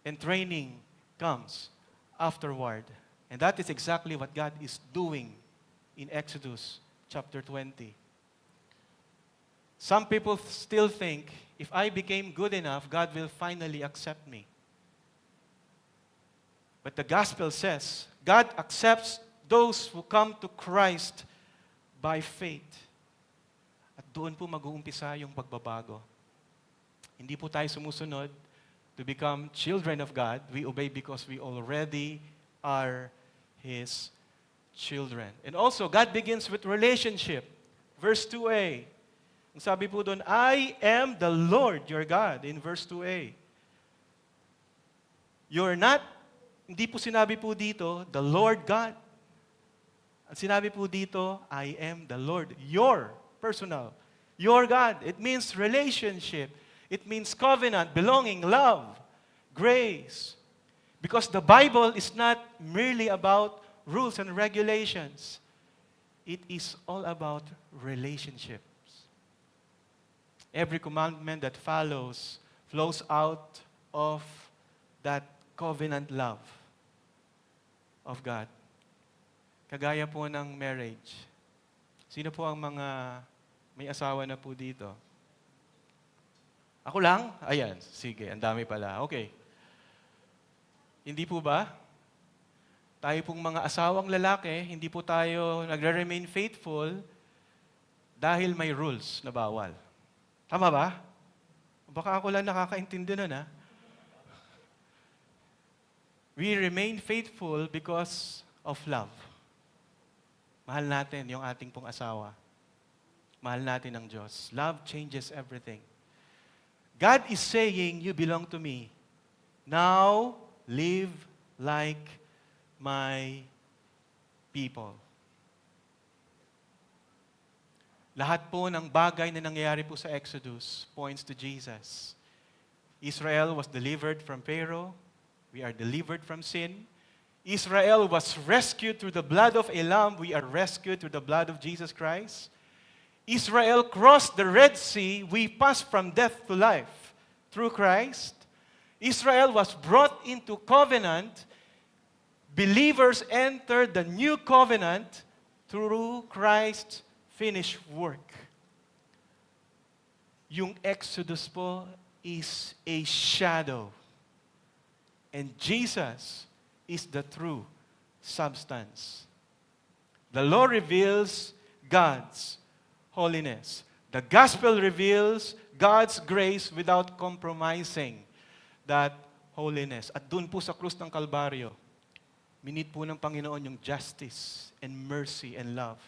And training comes afterward. And that is exactly what God is doing in Exodus chapter 20. Some people still think, if I became good enough, God will finally accept me. But the gospel says, God accepts those who come to Christ by faith. At doon po mag-uumpisa yung pagbabago. Hindi po tayo sumusunod to become children of God. We obey because we already are His children. And also, God begins with relationship. Verse 2a. Ang sabi po doon, I am the Lord your God. In verse 2a. You're not, hindi po sinabi po dito, the Lord God. Ang sinabi po dito, I am the Lord, your personal, your God. It means relationship. It means covenant, belonging, love, grace. Because the Bible is not merely about rules and regulations. It is all about relationships. Every commandment that follows flows out of that covenant love of God. Kagaya po ng marriage. Sino po ang mga may asawa na po dito? Ako lang? Ayan, sige, ang dami pala. Okay. Hindi po ba? Tayo pong mga asawang lalaki, hindi po tayo nagre-remain faithful dahil may rules na bawal. Tama ba? Baka ako lang nakakaintindi nun, ha? We remain faithful because of love. Mahal natin yung ating pong asawa. Mahal natin ang Diyos. Love changes everything. God is saying, you belong to me. Now, live like my people. Lahat po ng bagay na nangyayari po sa Exodus points to Jesus. Israel was delivered from Pharaoh. We are delivered from sin. Israel was rescued through the blood of a lamb. We are rescued through the blood of Jesus Christ. Israel crossed the Red Sea. We passed from death to life through Christ. Israel was brought into covenant. Believers entered the new covenant through Christ's finished work. Yung Exodus po is a shadow. And Jesus is the true substance. The law reveals God's holiness. The gospel reveals God's grace without compromising that holiness. At dun po sa krus ng Kalbaryo, minit po ng Panginoon yung justice and mercy and love.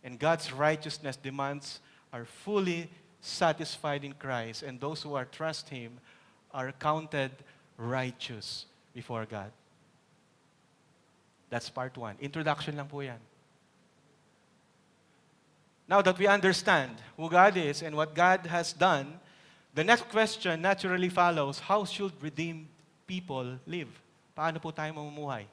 And God's righteousness demands are fully satisfied in Christ, and those who are trust Him are counted righteous before God. That's part 1. Introduction lang po yan. Now that we understand who God is and what God has done, the next question naturally follows, how should redeemed people live? Paano po tayo mamumuhay?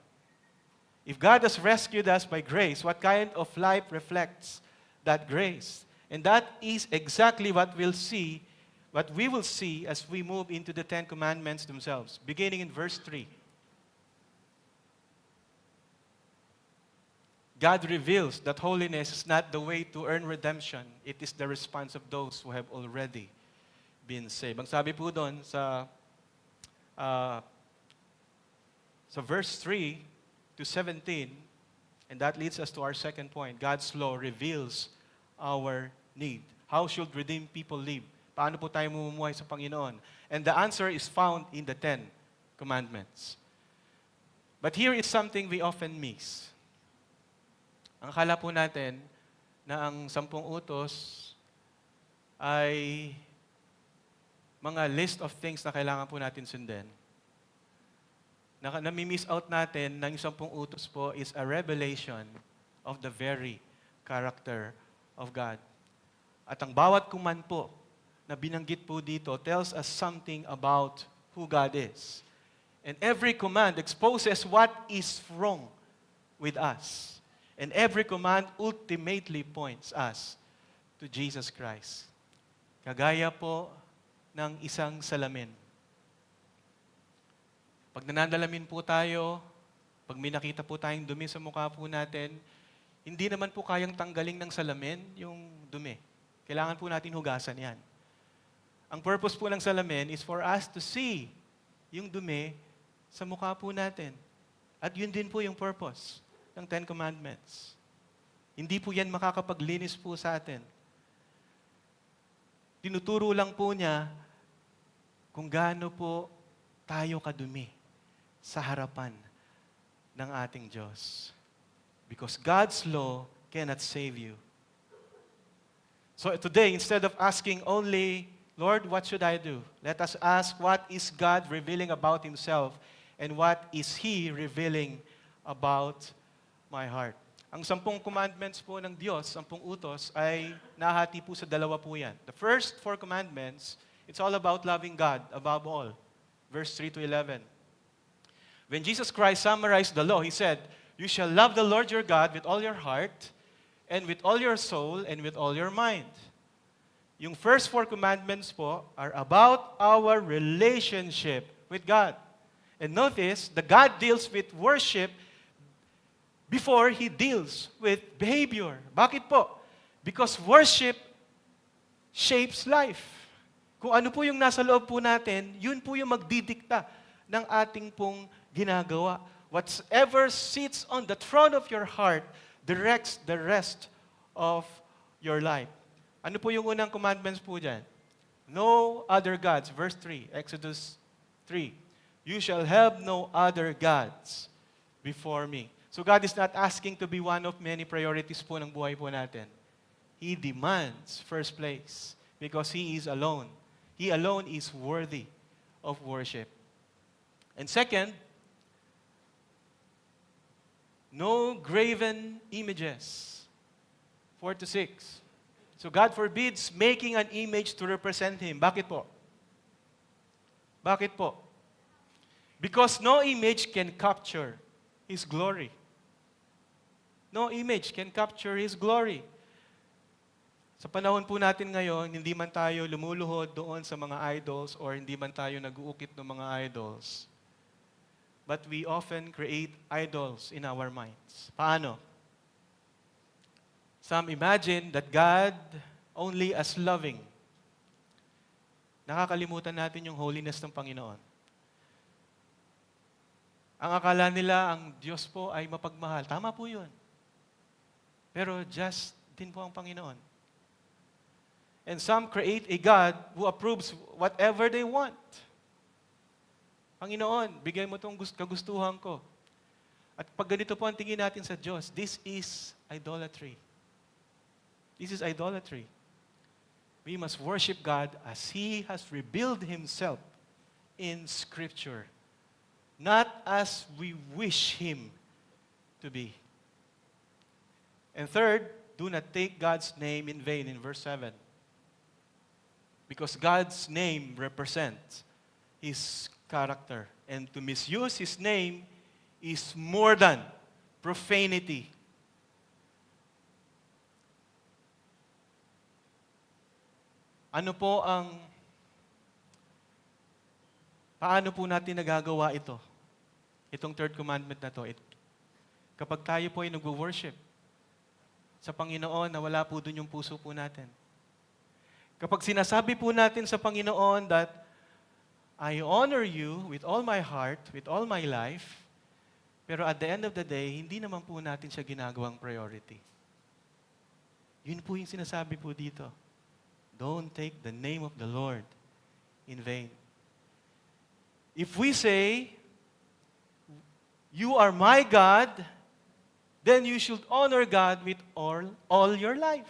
If God has rescued us by grace, what kind of life reflects that grace? And that is exactly what we will see as we move into the Ten Commandments themselves, beginning in verse 3. God reveals that holiness is not the way to earn redemption. It is the response of those who have already been saved. Ang sabi po doon sa verse 3 to 17, and that leads us to our second point. God's law reveals our need. How should redeemed people live? Paano po tayo mamumuhay sa Panginoon? And the answer is found in the Ten Commandments. But here is something we often miss. Ang akala po natin na ang 10 utos ay mga list of things na kailangan po natin sundin. Nami-miss out natin na yung 10 utos po is a revelation of the very character of God. At ang bawat command po na binanggit po dito tells us something about who God is. And every command exposes what is wrong with us. And every command ultimately points us to Jesus Christ. Kagaya po ng isang salamin. Pag nananalamin po tayo, pag may nakita po tayong dumi sa mukha po natin, hindi naman po kayang tanggalin ng salamin yung dumi. Kailangan po natin hugasan yan. Ang purpose po ng salamin is for us to see yung dumi sa mukha po natin. At yun din po yung purpose ng Ten Commandments. Hindi po yan makakapaglinis po sa atin. Tinuturo lang po niya kung gaano po tayo kadumi sa harapan ng ating Diyos. Because God's law cannot save you. So today, instead of asking only, Lord, what should I do? Let us ask, what is God revealing about Himself and what is He revealing about my heart? Ang 10 commandments po ng Diyos, 10 utos, ay nahati po sa 2 po yan. The first 4 commandments, it's all about loving God above all. Verse 3 to 11. When Jesus Christ summarized the law, He said, you shall love the Lord your God with all your heart, and with all your soul, and with all your mind. Yung first 4 commandments po are about our relationship with God. And notice, the God deals with worship before He deals with behavior. Bakit po? Because worship shapes life. Kung ano po yung nasa loob po natin, yun po yung magdidikta ng ating pong ginagawa. Whatever sits on the throne of your heart directs the rest of your life. Ano po yung unang commandments po dyan? No other gods. Verse 3, Exodus 3. You shall have no other gods before me. So God is not asking to be one of many priorities po ng buhay po natin. He demands first place because He is alone. He alone is worthy of worship. And second, No graven images. 4 to 6. So God forbids making an image to represent Him. Bakit po? Bakit po? Because no image can capture His glory. No image can capture His glory. Sa panahon po natin ngayon, hindi man tayo lumuluhod doon sa mga idols or hindi man tayo nag-uukit ng mga idols. But we often create idols in our minds. Paano? Some imagine that God only as loving. Nakakalimutan natin yung holiness ng Panginoon. Ang akala nila, ang Diyos po ay mapagmahal. Tama po yun. Pero just din po ang Panginoon. And some create a God who approves whatever they want. Panginoon, bigay mo itong kagustuhan ko. At pag ganito po ang tingin natin sa Diyos, this is idolatry. This is idolatry. We must worship God as He has revealed Himself in Scripture, not as we wish Him to be. And third, do not take God's name in vain in verse 7. Because God's name represents His character. And to misuse His name is more than profanity. Paano po natin nagagawa ito? Itong third commandment na to. Kapag tayo po ay nag-worship sa Panginoon na wala po dun yung puso po natin. Kapag sinasabi po natin sa Panginoon that I honor you with all my heart, with all my life, pero at the end of the day, hindi naman po natin siya ginagawang priority. Yun po yung sinasabi po dito. Don't take the name of the Lord in vain. If we say, you are my God, then you should honor God with all your life.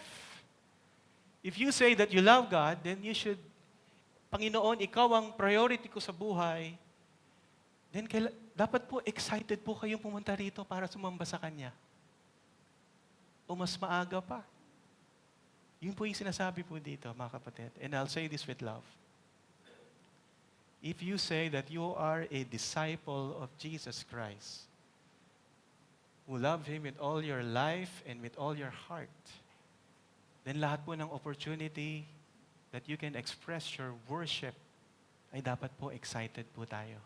If you say that you love God, then you should, Panginoon, ikaw ang priority ko sa buhay, then dapat po excited po kayong pumunta rito para sumamba sa Kanya. O mas maaga pa. Yun po yung sinasabi po dito, mga kapatid. And I'll say this with love. If you say that you are a disciple of Jesus Christ, who love Him with all your life and with all your heart, then lahat po ng opportunity that you can express your worship ay dapat po excited po tayo.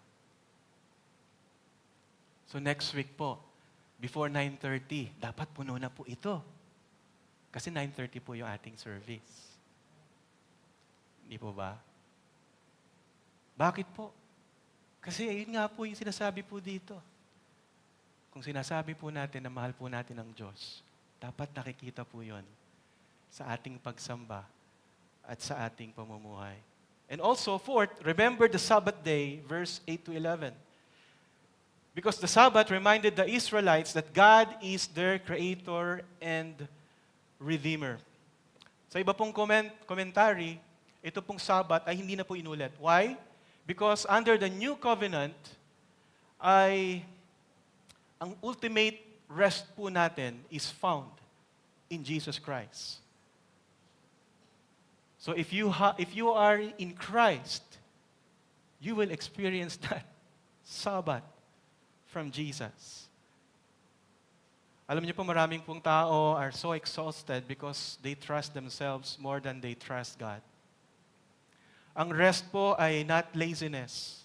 So next week po, before 9:30, dapat puno na po ito. Kasi 9:30 po yung ating service. Hindi po ba? Bakit po? Kasi ayun nga po yung sinasabi po dito. Kung sinasabi po natin na mahal po natin ang Diyos, dapat nakikita po yun sa ating pagsamba at sa ating pamumuhay. And also, fourth, remember the Sabbath day, verse 8 to 11. Because the Sabbath reminded the Israelites that God is their creator and redeemer. Sa iba pong commentary, ito pong Sabbath ay hindi na po inulit. Why? Because under the new covenant, ang ultimate rest po natin is found in Jesus Christ. So if you are in Christ, you will experience that Sabbath from Jesus. Alam niyo po, maraming pong tao are so exhausted because they trust themselves more than they trust God. Ang rest po ay not laziness.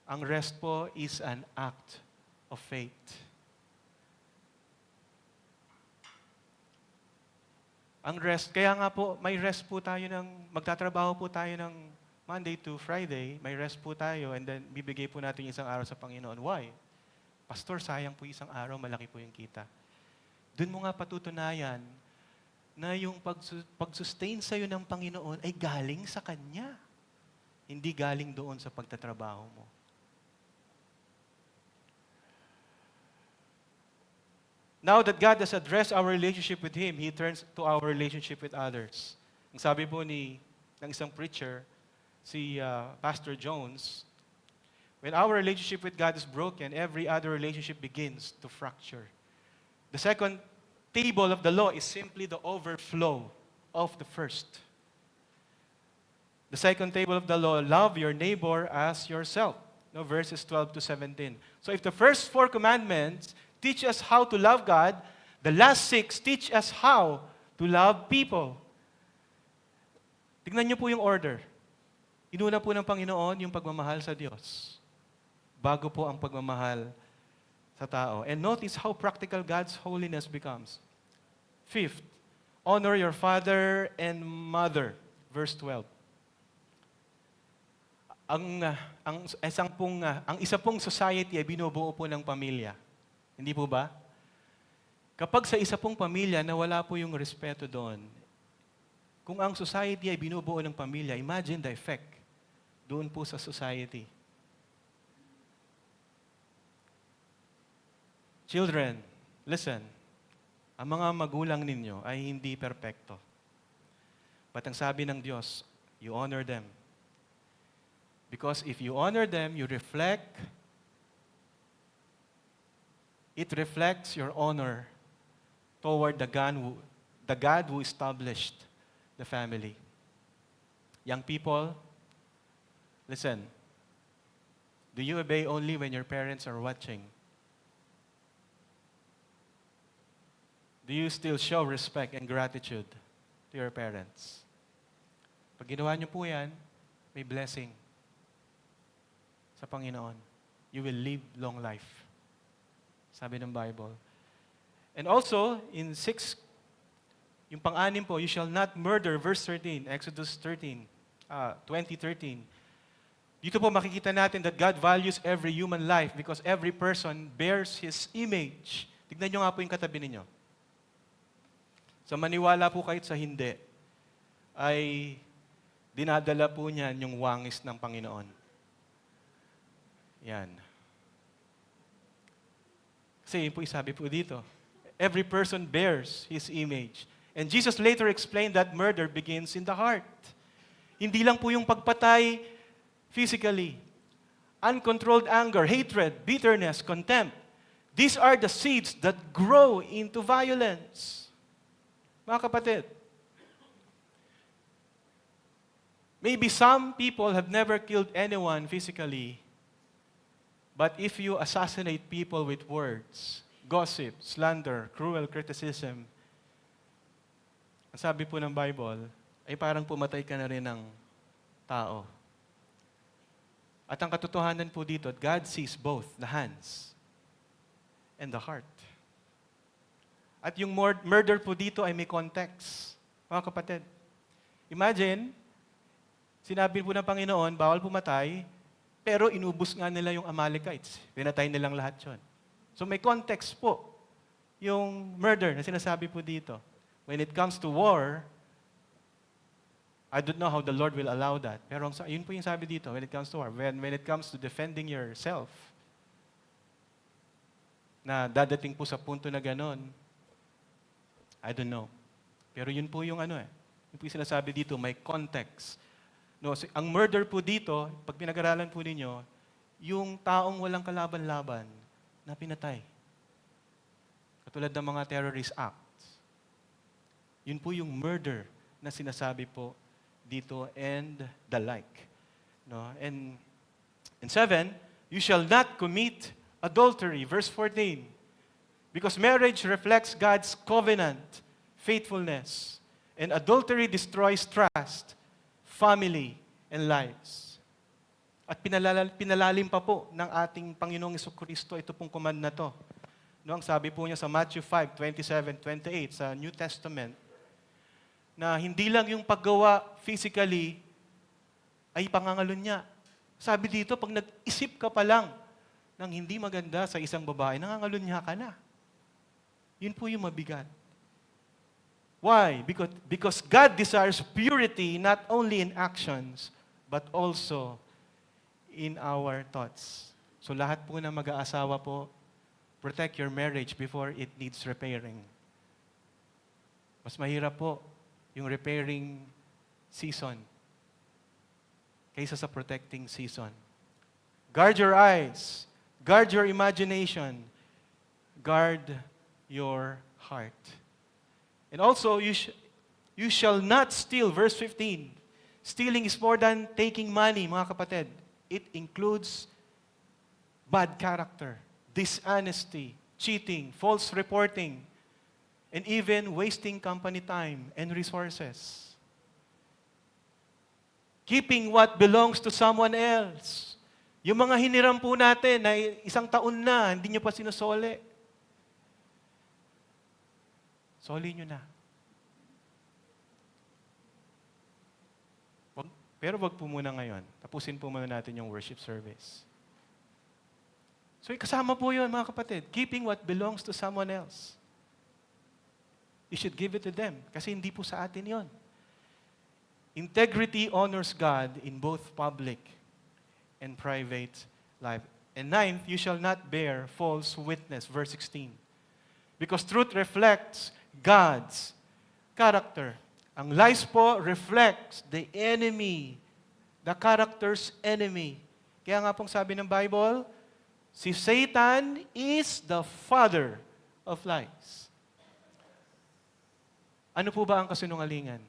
Ang rest po is an act of faith. Ang rest, kaya nga po, may rest po tayo magtatrabaho po tayo ng Monday to Friday, may rest po tayo, and then bibigay po natin isang araw sa Panginoon. Why? Pastor, sayang po isang araw, malaki po yung kita. Doon mo nga patutunayan na yung pag-sustain sa'yo ng Panginoon ay galing sa Kanya. Hindi galing doon sa pagtatrabaho mo. Now that God has addressed our relationship with Him, He turns to our relationship with others. Ang sabi po ng isang preacher, si Pastor Jones, when our relationship with God is broken, every other relationship begins to fracture. The second table of the law is simply the overflow of the first. The second table of the law, love your neighbor as yourself. No, verses 12 to 17. So if the first 4 commandments teach us how to love God, the last 6 teach us how to love people. Tignan niyo po yung order. Inuna po ng Panginoon yung pagmamahal sa Diyos, bago po ang pagmamahal sa tao. And notice how practical God's holiness becomes. 5th, honor your father and mother. Verse 12. Ang isa pong society ay binubuo po ng pamilya. Hindi po ba? Kapag sa isa pong pamilya na wala po yung respeto doon, kung ang society ay binubuo ng pamilya, imagine the effect doon po sa society. Children, listen. Ang mga magulang ninyo ay hindi perpekto. But ang sabi ng Diyos, you honor them. Because if you honor them, it reflects your honor toward the God who established the family. Young people, listen. Do you obey only when your parents are watching? Do you still show respect and gratitude to your parents? Pag ginawa niyo po yan, may blessing sa Panginoon. You will live long life. Sabi ng Bible. And also, in 6, yung pang-anim po, you shall not murder, verse 13, Exodus 20:13. Dito po makikita natin that God values every human life because every person bears His image. Tignan nyo nga po yung katabi ninyo. Sa maniwala po kahit sa hindi, ay dinadala po niyan yung wangis ng Panginoon. Yan. Kasi yun po isabi po dito. Every person bears his image. And Jesus later explained that murder begins in the heart. Hindi lang po yung pagpatay physically. Uncontrolled anger, hatred, bitterness, contempt. These are the seeds that grow into violence. Mga kapatid, maybe some people have never killed anyone physically, but if you assassinate people with words, gossip, slander, cruel criticism, ang sabi po ng Bible, ay parang pumatay ka na rin ng tao. At ang katotohanan po dito, God sees both the hands and the heart. At yung murder po dito ay may context. Mga kapatid, imagine, sinabi po ng Panginoon, bawal pumatay, pero inubos nga nila yung Amalekites. Pinatay nilang lahat yun. So may context po yung murder na sinasabi po dito. When it comes to war, I don't know how the Lord will allow that. Pero yun po yung sabi dito, when it comes to war. When it comes to defending yourself, na dadating po sa punto na ganon, I don't know. Pero yun po yung yun po yung sinasabi dito, may context. No, ang murder po dito, pag pinag-aralan po ninyo, yung taong walang kalaban-laban na pinatay. Katulad ng mga terrorist acts. Yun po yung murder na sinasabi po dito and the like. No? And 7, you shall not commit adultery. Verse 14. Because marriage reflects God's covenant, faithfulness. And adultery destroys trust, family, and lives. At pinalalim pa po ng ating Panginoong Jesucristo ito pong command na to. No, ang sabi po niya sa Matthew 5:27-28 sa New Testament, na hindi lang yung paggawa physically ay pangangalun niya. Sabi dito, pag nag-isip ka pa lang ng hindi maganda sa isang babae, nangangalun niya ka na. Yun po yung mabigat. Why? Because God desires purity not only in actions, but also in our thoughts. So lahat po na mag-aasawa po, protect your marriage before it needs repairing. Mas mahirap po yung repairing season kaysa sa protecting season. Guard your eyes. Guard your imagination. Guard your heart. And also, you shall not steal. Verse 15. Stealing is more than taking money, mga kapatid. It includes bad character, dishonesty, cheating, false reporting, and even wasting company time and resources. Keeping what belongs to someone else. Yung mga hiniram po natin na isang taon na, hindi nyo pa sinusoli. Soli nyo na. Pero wag po muna ngayon. Tapusin po muna natin yung worship service. So, kasama po yun, mga kapatid. Keeping what belongs to someone else. You should give it to them. Kasi hindi po sa atin yon. Integrity honors God in both public and private life. And ninth, you shall not bear false witness. Verse 16. Because truth reflects God's character. Ang lies po reflects the enemy, the character's enemy. Kaya nga pong sabi ng Bible, si Satan is the father of lies. Ano po ba ang kasinungalingan?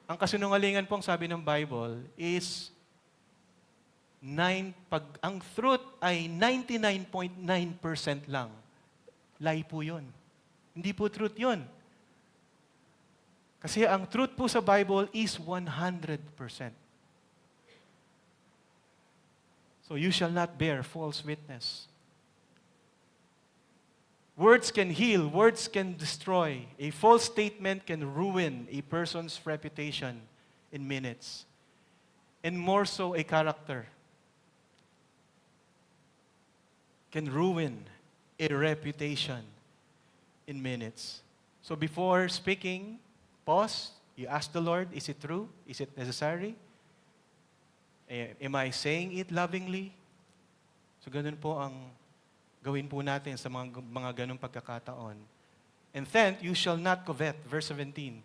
Ang kasinungalingan pong sabi ng Bible is ang truth ay 99.9% lang. Lie po yun. Hindi po truth yun. Kasi ang truth po sa Bible is 100%. So you shall not bear false witness. Words can heal, words can destroy. A false statement can ruin a person's reputation in minutes. And more so, a character can ruin a reputation in minutes. So before speaking, pause. You ask the Lord, is it true? Is it necessary? Am I saying it lovingly? So ganun po ang gawin po natin sa mga ganung pagkakataon. And 10th, you shall not covet. Verse 17.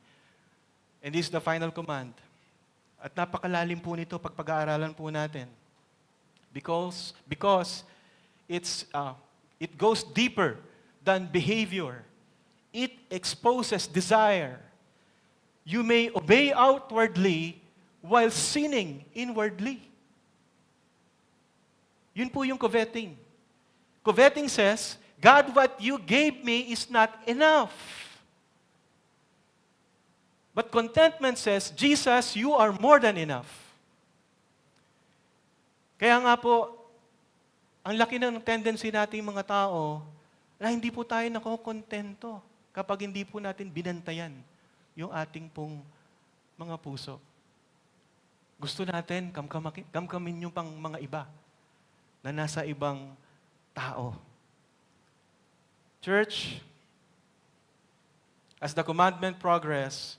And this is the final command. At napakalalim po nito pag pag-aaralan po natin. Because it goes deeper than behavior. It exposes desire. You may obey outwardly while sinning inwardly. Yun po yung coveting. Coveting says, God, what you gave me is not enough. But contentment says, Jesus, you are more than enough. Kaya nga po, ang laki ng tendency nating mga tao na hindi po tayo nakokontento kapag hindi po natin binantayan yung ating pong mga puso. Gusto natin kamkamin yung pang mga iba na nasa ibang tao. Church, as the commandment progress,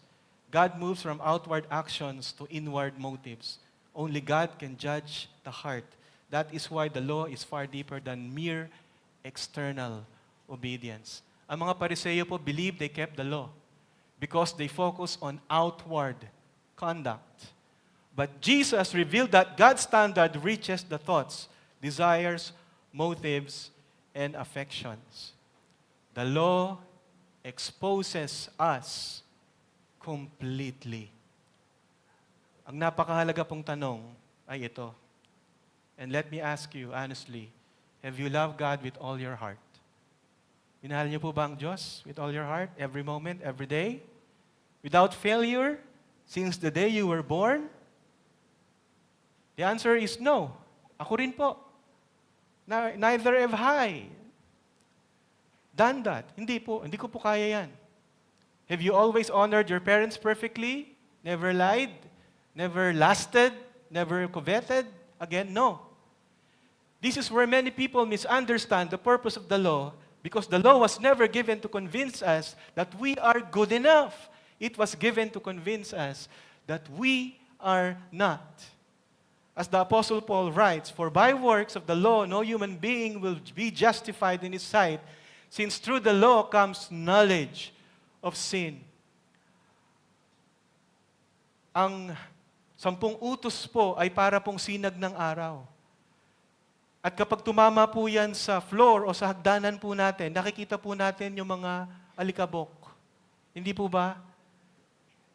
God moves from outward actions to inward motives. Only God can judge the heart. That is why the law is far deeper than mere external obedience. Ang mga Pariseo po believe they kept the law because they focus on outward conduct. But Jesus revealed that God's standard reaches the thoughts, desires, motives, and affections. The law exposes us completely. Ang napakahalaga pong tanong ay ito. And let me ask you honestly, have you loved God with all your heart? Minahal niyo po ba ang Diyos with all your heart, every moment, every day? Without failure, since the day you were born? The answer is no. Ako rin po. Neither have I done that. Hindi po. Hindi ko po kaya yan. Have you always honored your parents perfectly? Never lied? Never lusted? Never coveted? Again, no. This is where many people misunderstand the purpose of the law because the law was never given to convince us that we are good enough. It was given to convince us that we are not. As the Apostle Paul writes, "For by works of the law no human being will be justified in his sight, since through the law comes knowledge of sin." Ang 10 utos po ay para pong sinag ng araw. At kapag tumama po yan sa floor o sa hagdanan po natin, nakikita po natin yung mga alikabok. Hindi po ba?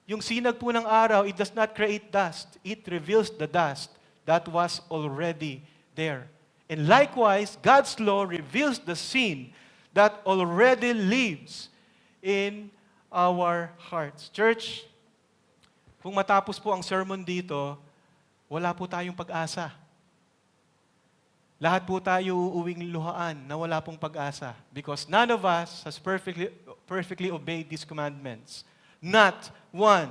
Yung sinag po ng araw, it does not create dust. It reveals the dust that was already there. And likewise, God's law reveals the sin that already lives in our hearts. Church, kung matapos po ang sermon dito, wala po tayong pag-asa. Lahat po tayo uuwing luhaan na wala pong pag-asa because none of us has perfectly obeyed these commandments. Not one.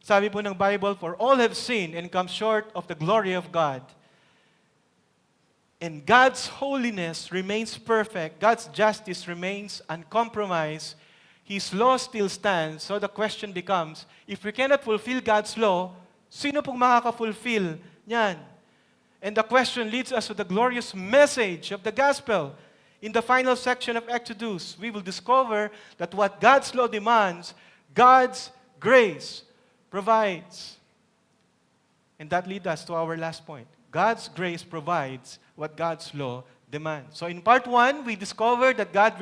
Sabi po ng Bible, for all have sinned and come short of the glory of God. And God's holiness remains perfect. God's justice remains uncompromised. His law still stands. So the question becomes, if we cannot fulfill God's law, sino pong makaka-fulfill niyan? And the question leads us to the glorious message of the gospel. In the final section of Exodus, we will discover that what God's law demands, God's grace provides. And that leads us to our last point. God's grace provides what God's law demands. So in part 1, we discovered that God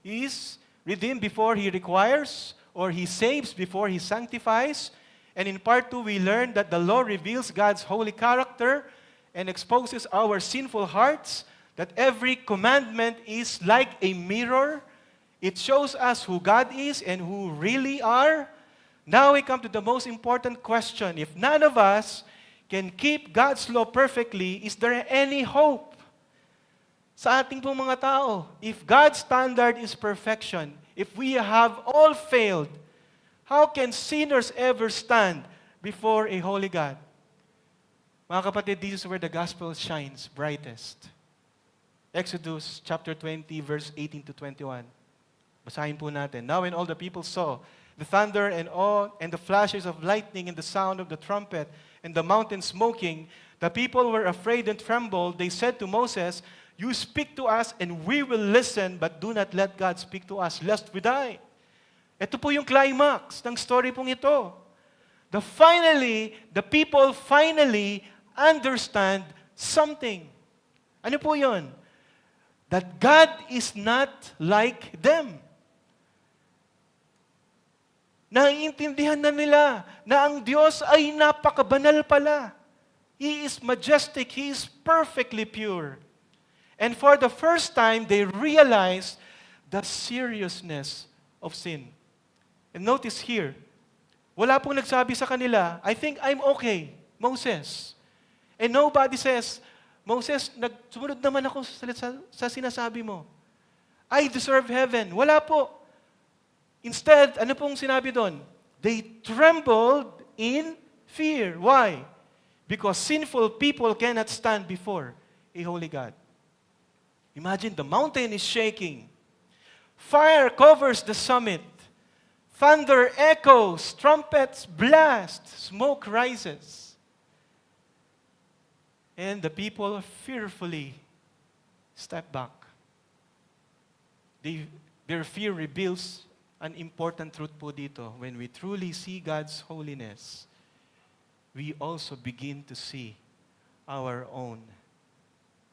is redeemed before He requires, or He saves before He sanctifies. And in part 2, we learned that the law reveals God's holy character and exposes our sinful hearts, that every commandment is like a mirror. It shows us who God is and who really are. Now we come to the most important question. If none of us can keep God's law perfectly, is there any hope sa ating pong mga tao? If God's standard is perfection, if we have all failed, how can sinners ever stand before a holy God? Mga kapatid, this is where the gospel shines brightest. Exodus chapter 20, verse 18 to 21. Basahin po natin. Now when all the people saw the thunder and the flashes of lightning and the sound of the trumpet and the mountain smoking, the people were afraid and trembled. They said to Moses, "You speak to us and we will listen, but do not let God speak to us, lest we die." Ito po yung climax ng story pong ito. The people finally understand something. Ano po yun? That God is not like them. Naiintindihan na nila na ang Diyos ay napakabanal pala. He is majestic. He is perfectly pure. And for the first time, they realized the seriousness of sin. And notice here, wala pong nagsabi sa kanila, I think I'm okay, Moses. And nobody says, Moses, sumunod naman ako sa sinasabi mo. I deserve heaven. Wala po. Instead, ano pong sinabi doon? They trembled in fear. Why? Because sinful people cannot stand before a holy God. Imagine the mountain is shaking. Fire covers the summit. Thunder echoes, trumpets blast, smoke rises. And the people fearfully step back. Their fear reveals an important truth po dito. When we truly see God's holiness, we also begin to see our own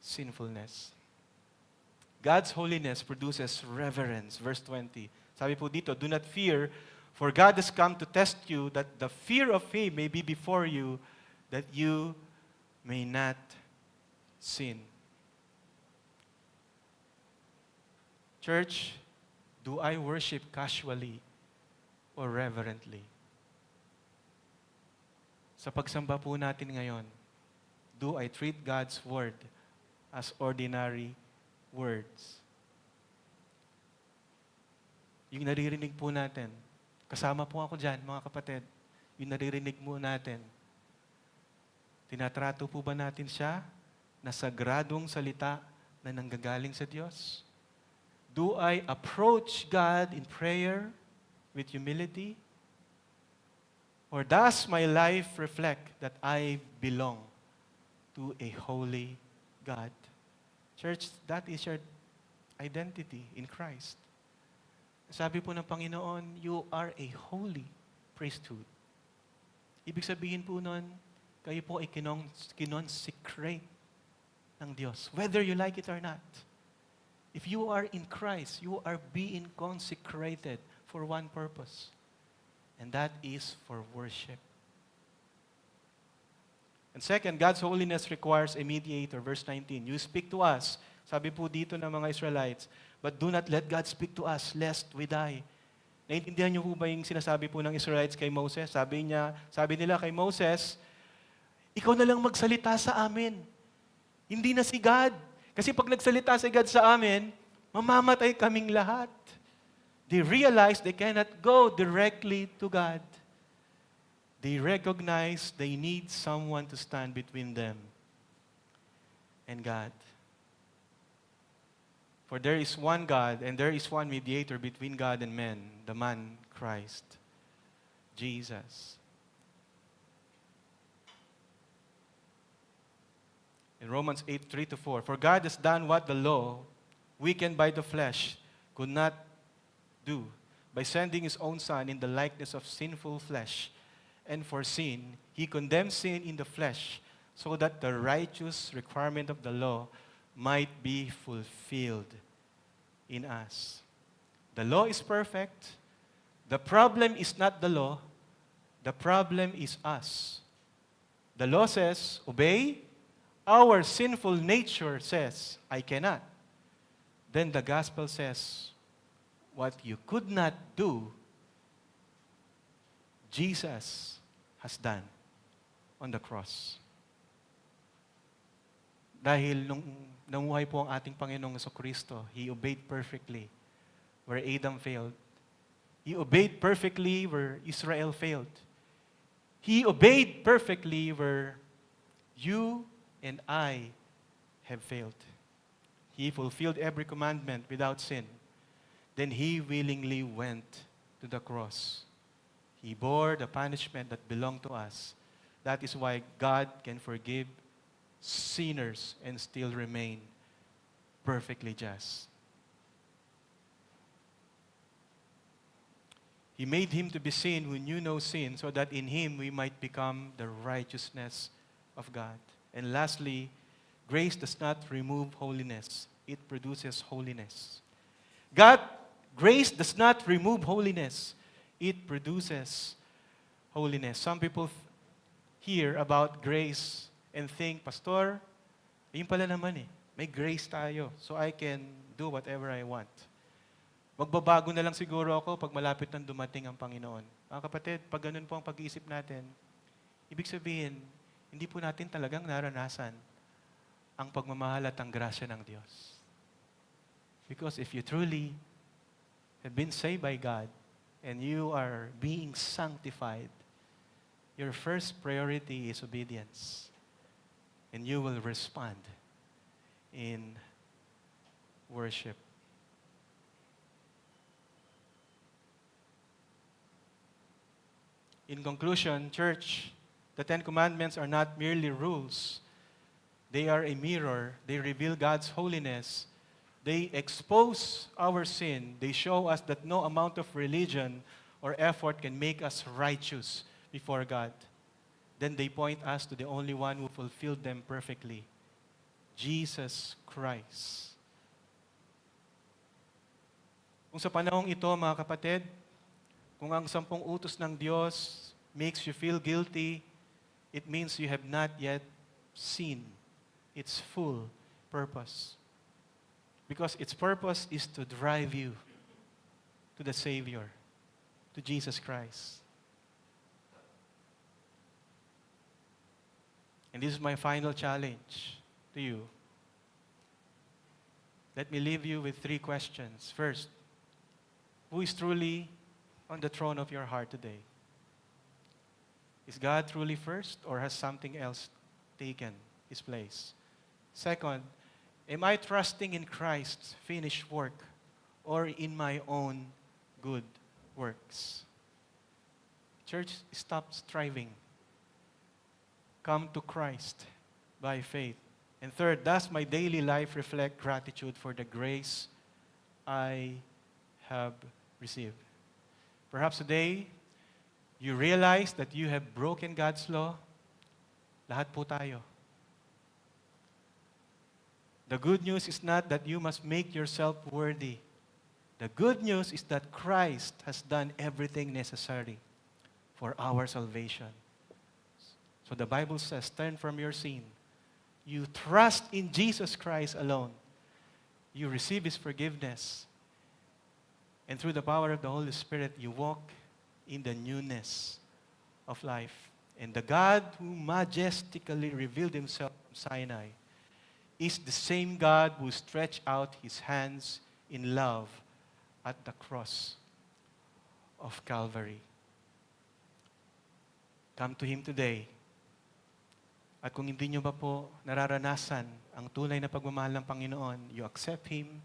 sinfulness. God's holiness produces reverence. Verse 20. Sabi po dito, do not fear, for God has come to test you, that the fear of Him may be before you, that you may not sin. Church, do I worship casually or reverently? Sa pagsamba po natin ngayon, do I treat God's Word as ordinary words? Yung naririnig po natin, kasama po ako dyan, mga kapatid, yung naririnig mo natin, tinatrato po ba natin siya na sagradong salita na nanggagaling sa Diyos? Do I approach God in prayer with humility? Or does my life reflect that I belong to a holy God? Church, that is your identity in Christ. Sabi po ng Panginoon, you are a holy priesthood. Ibig sabihin po nun, kayo po ay kinonsecrate ng Diyos, whether you like it or not. If you are in Christ, you are being consecrated for one purpose, and that is for worship. And second, God's holiness requires a mediator. Verse 19, you speak to us. Sabi po dito ng mga Israelites, but do not let God speak to us, lest we die. Naintindihan niyo po ba yung sinasabi po ng Israelites kay Moses? Sabi nila kay Moses, ikaw na lang magsalita sa amin. Hindi na si God. Kasi pag nagsalita si God sa amin, mamamatay kaming lahat. They realize they cannot go directly to God. They recognize they need someone to stand between them and God. For there is one God and there is one mediator between God and men, the man Christ, Jesus. In Romans 8:3-4, for God has done what the law, weakened by the flesh, could not do, by sending His own Son in the likeness of sinful flesh. And for sin, He condemned sin in the flesh, so that the righteous requirement of the law might be fulfilled in us. The law is perfect. The problem is not the law. The problem is us. The law says, obey. Our sinful nature says, I cannot. Then the gospel says, what you could not do, Jesus has done on the cross. Dahil nung namuhay po ang ating Panginoong Jesucristo, He obeyed perfectly where Adam failed. He obeyed perfectly where Israel failed. He obeyed perfectly where you and I have failed. He fulfilled every commandment without sin. Then He willingly went to the cross. He bore the punishment that belonged to us. That is why God can forgive sinners and still remain perfectly just. He made Him to be sin who knew no sin, so that in Him we might become the righteousness of God. And lastly, grace does not remove holiness. It produces holiness. Grace does not remove holiness. It produces holiness. Some people hear about grace and think, Pastor, yun pala naman eh. May grace tayo, so I can do whatever I want. Magbabago na lang siguro ako pag malapit nang dumating ang Panginoon. Mga kapatid, pag ganun po ang pag-iisip natin, ibig sabihin, hindi po natin talagang naranasan ang pagmamahal at ang grasya ng Diyos. Because if you truly have been saved by God, and you are being sanctified, your first priority is obedience. And you will respond in worship. In conclusion, church, the Ten Commandments are not merely rules. They are a mirror. They reveal God's holiness. They expose our sin. They show us that no amount of religion or effort can make us righteous before God. Then they point us to the only one who fulfilled them perfectly, Jesus Christ. Kung sa panahong ito, mga kapatid, kung ang 10 utos ng Diyos makes you feel guilty, it means you have not yet seen its full purpose. Because its purpose is to drive you to the Savior, to Jesus Christ. And this is my final challenge to you. Let me leave you with 3 questions. First, who is truly on the throne of your heart today? Is God truly first, or has something else taken His place? Second, am I trusting in Christ's finished work or in my own good works? Church, stop striving. Come to Christ by faith. And third, does my daily life reflect gratitude for the grace I have received? Perhaps today, you realize that you have broken God's law. Lahat po tayo. The good news is not that you must make yourself worthy. The good news is that Christ has done everything necessary for our salvation. So the Bible says, turn from your sin. You trust in Jesus Christ alone. You receive His forgiveness. And through the power of the Holy Spirit, you walk in the newness of life. And the God who majestically revealed Himself from Sinai is the same God who stretched out His hands in love at the cross of Calvary. Come to Him today. At kung hindi nyo ba po nararanasan ang tunay na pagmamahal ng Panginoon, you accept Him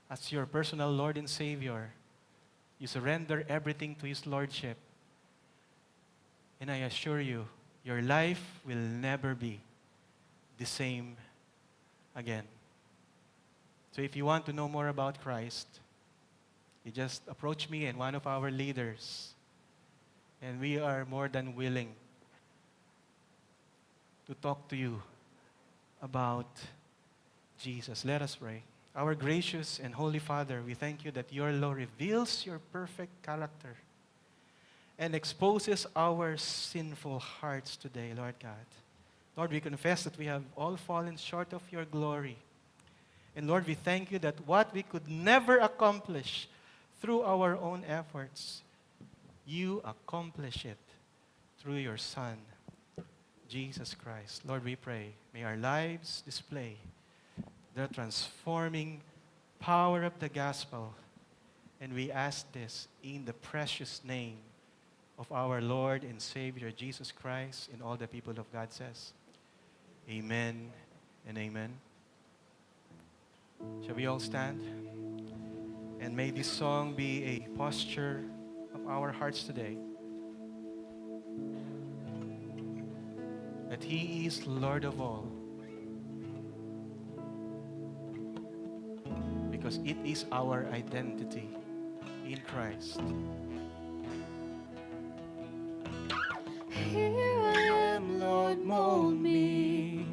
as your personal Lord and Savior. You surrender everything to His Lordship. And I assure you, your life will never be the same again. So if you want to know more about Christ, you just approach me and one of our leaders. And we are more than willing to talk to you about Jesus. Let us pray. Our gracious and holy Father, we thank you that your law reveals your perfect character and exposes our sinful hearts today, Lord God. Lord, we confess that we have all fallen short of your glory. And Lord, we thank you that what we could never accomplish through our own efforts, you accomplish it through your Son, Jesus Christ. Lord, we pray, may our lives display the transforming power of the gospel. And we ask this in the precious name of our Lord and Savior, Jesus Christ, and all the people of God says, amen and amen. Shall we all stand? And may this song be a posture of our hearts today. That He is Lord of all. Because it is our identity in Christ. Here I am, Lord, mold me.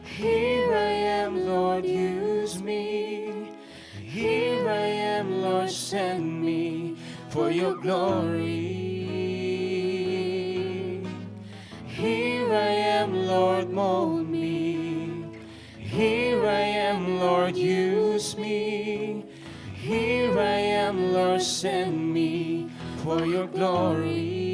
Here I am, Lord, use me. Here I am, Lord, send me for your glory. Here I am, Lord, mold me. Here I am, Lord, use me. Here I am, Lord, send me for your glory.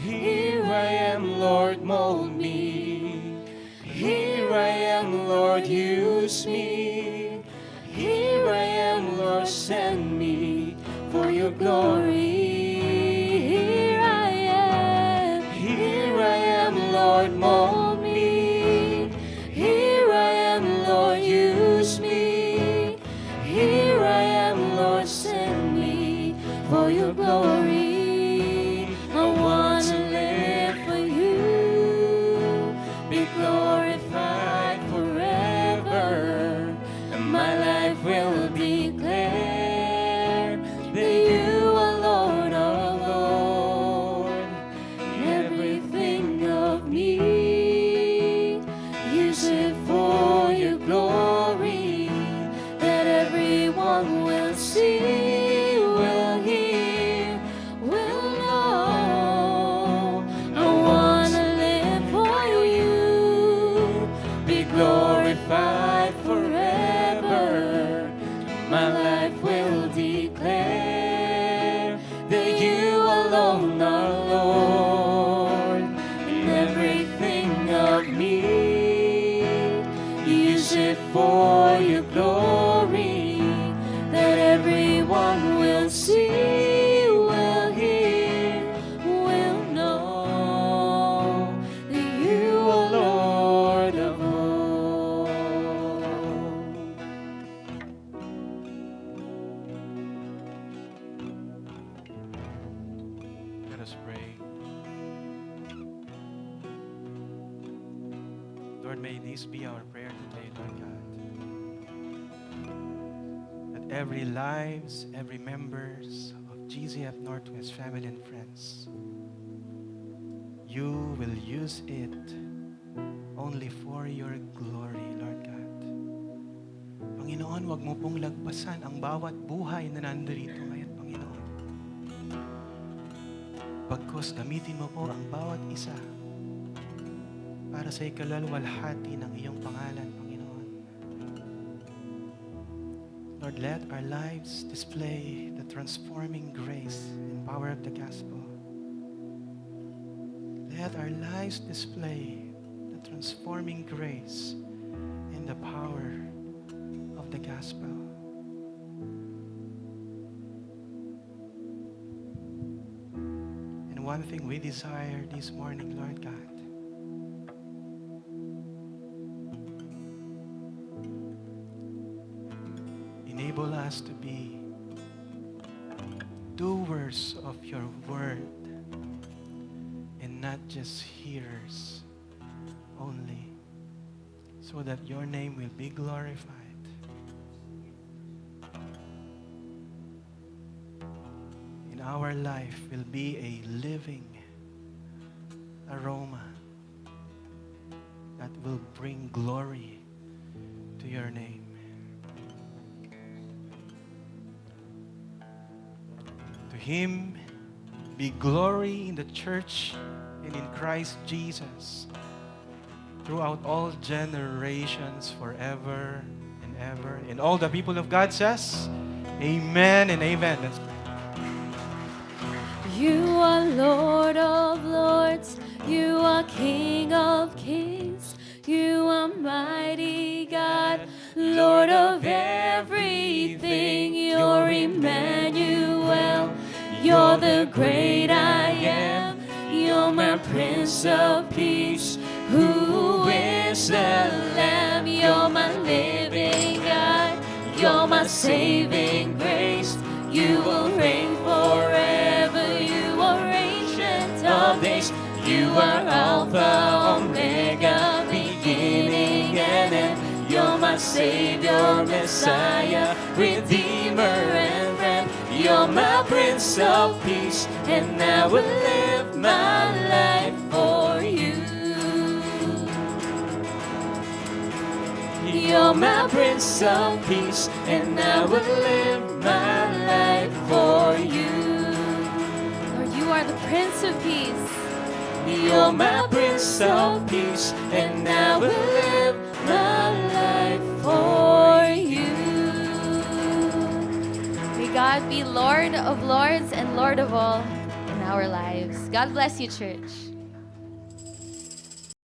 Here I am, Lord, mold me. Here I am, Lord, use me. Here I am, Lord, send me for your glory. Here I am, Lord, mold me. Here I am, Lord, use me. Here I am, Lord, send me for your glory. I want to live for you, be glorified forever, and my life will declare that you are Lord, our Lord. Everything of me, use it for your glory, that everyone will see, will hear, will know. I wanna live for you, be glorified forever. My life will declare that you alone are Lord. And everything of me, use it for your glory, that everyone will see, will hear, will know that you are Lord of all. Let us pray. Lord, may this be our prayer today, Lord God. That every lives, every members of GCF Northwest family and friends, you will use it only for your glory, Lord God. Panginoon, wag mo pong lagpasan ang bawat buhay na nandito ngayon, Panginoon. Pagkos gamitin mo po ang bawat isa para sa ikalalwalhati ng iyong pangalan, Panginoon. Lord, let our lives display the transforming grace and power of the gospel. Let our lives display the transforming grace and the power of the gospel. And one thing we desire this morning, Lord God, enable us to be doers of your word and not just hearers only, so that your name will be glorified. In our life will be a living aroma that will bring glory to your name. To Him be glory in the church and in Christ Jesus throughout all generations, forever and ever. And all the people of God says, Amen and Amen. Let's pray. You are Lord of lords, you are King of kings, you are mighty God, Lord of everything, you're Emmanuel, you're the great I am, you're my Prince of Peace, who is the Lamb, you're my living God, you're my saving grace, you will reign forever, you are ancient of days, you are Alpha, Omega, beginning and end, you're my Savior, Messiah, Redeemer and friend, you're my Prince of Peace, and I will live my life for you. You're my Prince of Peace, and I will live my life for you. Lord, you are the Prince of Peace. You're my Prince of Peace, and I will live my life for you. May God be Lord of lords and Lord of all in our lives. God bless you, church.